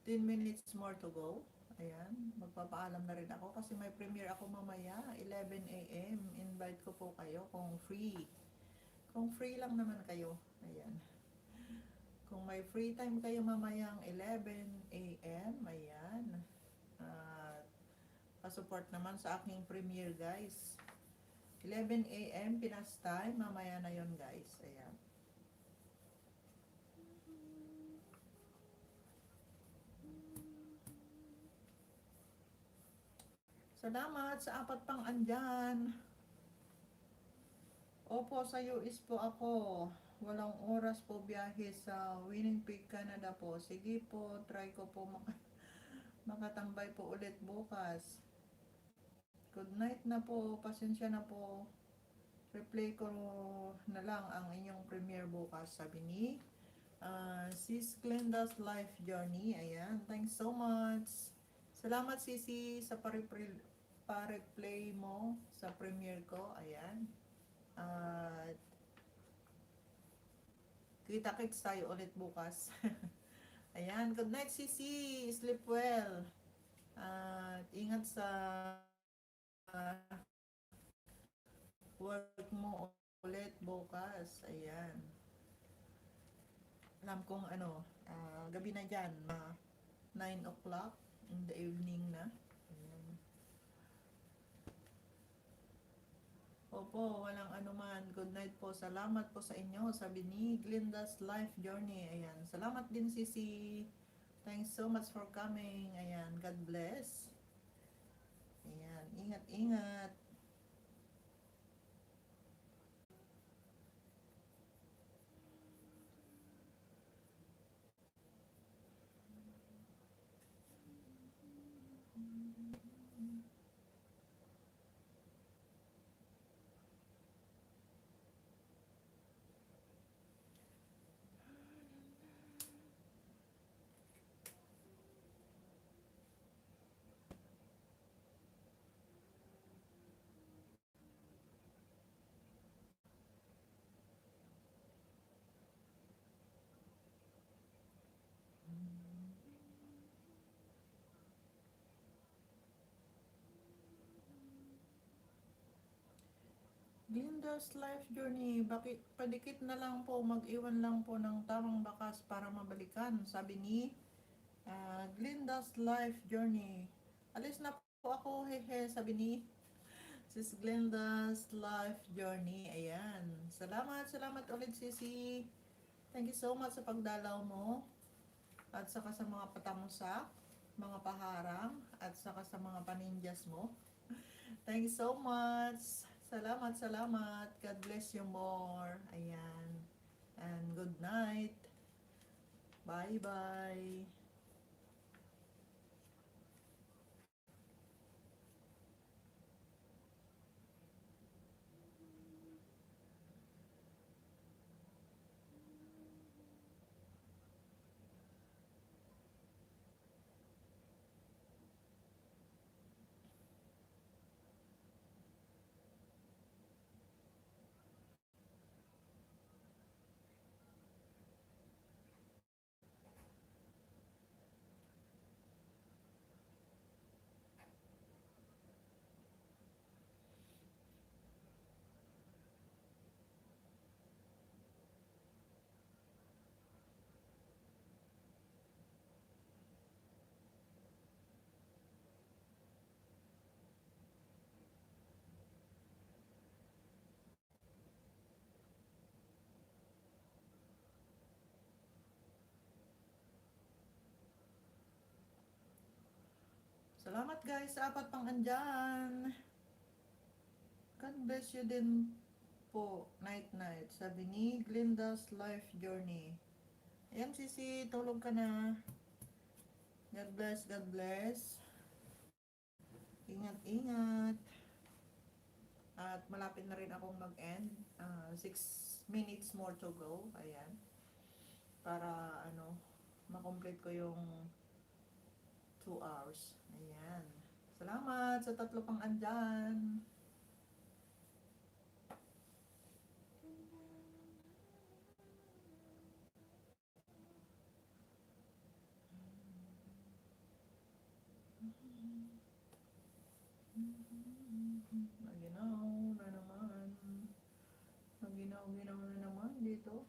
10 minutes more to go. Ayan, magpapaalam na rin ako kasi may premiere ako mamaya, 11 AM. Invite ko po kayo kung free. Kung free lang naman kayo. Ayan. Kung may free time kayo mamayang 11 AM, ayan. Pa-support naman sa aking premiere guys. 11 AM Pinas time, mamaya na yon guys. Ayan. Salamat sa 4 pang andyan. Opo, sa US po ako. Walang oras po biyahe sa Winnipeg, Canada po. Sige po, try ko po makatambay po ulit bukas. Good night na po, pasensya na po. Replay ko na lang ang inyong premiere bukas, sabi ni Sis Glenda's Life Journey. Ayan, thanks so much. Salamat Sisi sa pa-replay mo sa premiere ko. Ayan. At kita-kits tayo ulit bukas. Ayan, good night Sisi. Sleep well. At ingat sa work mo ulit bukas. Ayan. Alam kong gabi na dyan. 9 o'clock in the evening na. Ayan. Opo, walang anuman. Good night po. Salamat po sa inyo. Sabi ni Glenda's Life Journey. Ayan. Salamat din Sisi. Thanks so much for coming. Ayan. God bless. Ayan. Ingat-ingat. Glinda's life journey, bakit padikit na lang po, mag-iwan lang po ng tamang bakas para mabalikan, sabi ni Glinda's life journey. Alis na po ako, hehe, sabi ni Sis Glinda's life journey. Ayan. Salamat, salamat ulit, Sisi. Thank you so much sa pagdalaw mo at saka sa mga patamusak, mga paharang, at saka sa mga paninjas mo. Thank you so much. Salamat, salamat. God bless you more. Ayan. And good night. Bye-bye. Salamat guys sa apat pang andyan. God bless you din po. Night night. Sabi ni Glinda's life journey. Ayan Sisi, tulog ka na. God bless, God bless. Ingat, ingat. At malapit na rin akong mag-end. 6 minutes more to go. Ayan. Para makomplete ko yung 2 hours. Ayan. Salamat sa tatlo pang andyan. Maginaw na naman. Maginaw-ginaw na naman dito.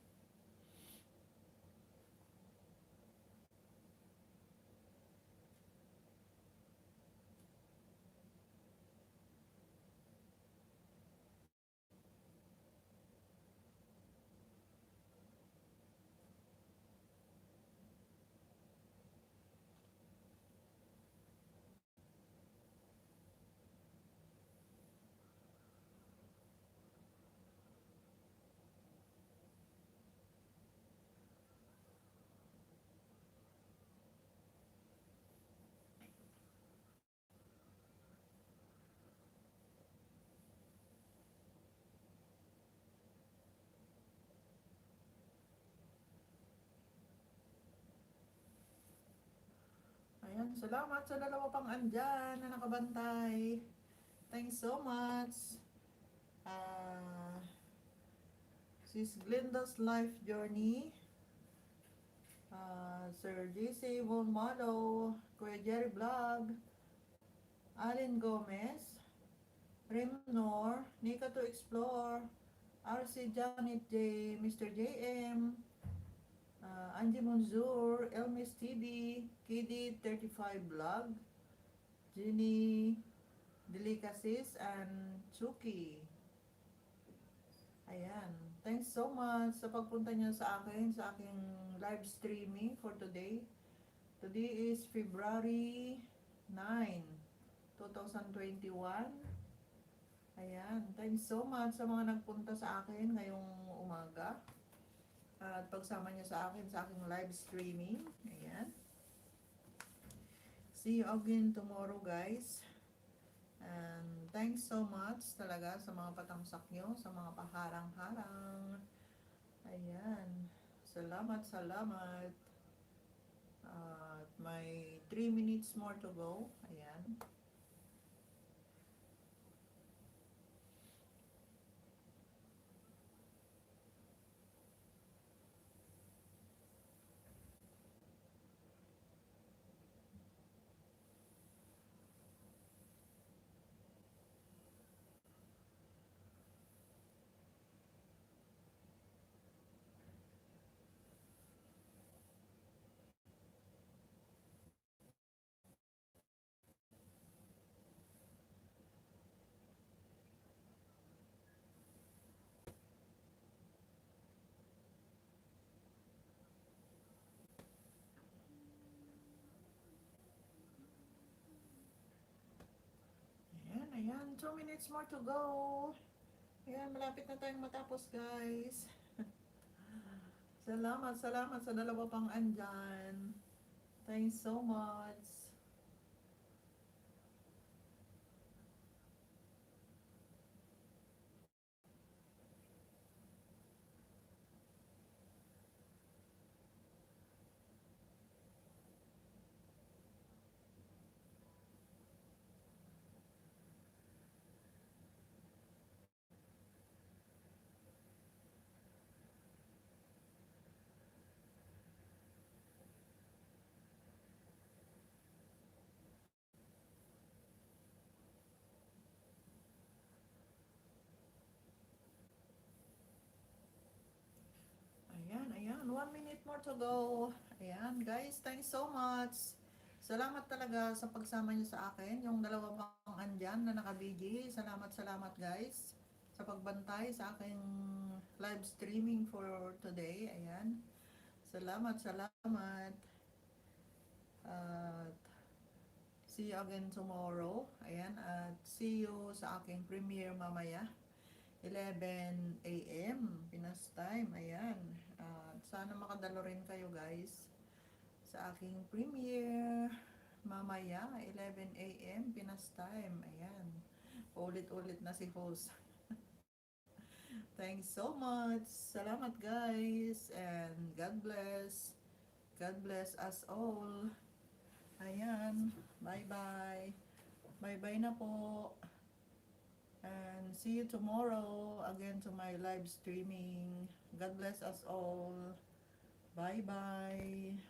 Ayan, salamat sa dalawa pang andyan na nakabantay. Thanks so much. Ah, Sis Glinda's life journey. Sir JC Volmado, Kuya Jerry Vlog, Allen Gomez, Rimnor, Nika to Explore, RC Janet J, Mr. JM, Angie Monzur, Elmis TV, KD 35 Vlog, Jenny Delicacies, and Chuki. Ayan. Thanks so much sa pagpunta niyo sa akin, sa aking live streaming for today. Today is February 9, 2021. Ayan. Thanks so much sa mga nagpunta sa akin ngayong umaga. At pagsama niyo sa akin sa aking live streaming. Ayan. See you again tomorrow guys. And thanks so much talaga sa mga patamsak nyo, sa mga paharang-harang. Ayan. Salamat, salamat. At may 3 minutes more to go. Ayan. 2 minutes more to go. Ayan, malapit na tayong matapos, guys. Salamat, salamat sa dalawa pang andyan. Thanks so much. Ayan, ayan. 1 minute more to go. Ayan, guys. Thanks so much. Salamat talaga sa pagsama niyo sa akin. Yung dalawa pang andyan na nakabigi. Salamat, salamat, guys. Sa pagbantay sa aking live streaming for today. Ayan. Salamat, salamat. At see you again tomorrow. Ayan. At see you sa aking premiere mamaya. 11 a.m. Pinas time. Ayan. At sana makadalo rin kayo, guys, sa aking premiere mamaya 11 a.m. Pinas time. Ayan. Ulit-ulit na si host. Thanks so much. Salamat, guys. And God bless. God bless us all. Ayan. Bye-bye. Bye-bye na po. And see you tomorrow again to my live streaming. God bless us all. Bye-bye.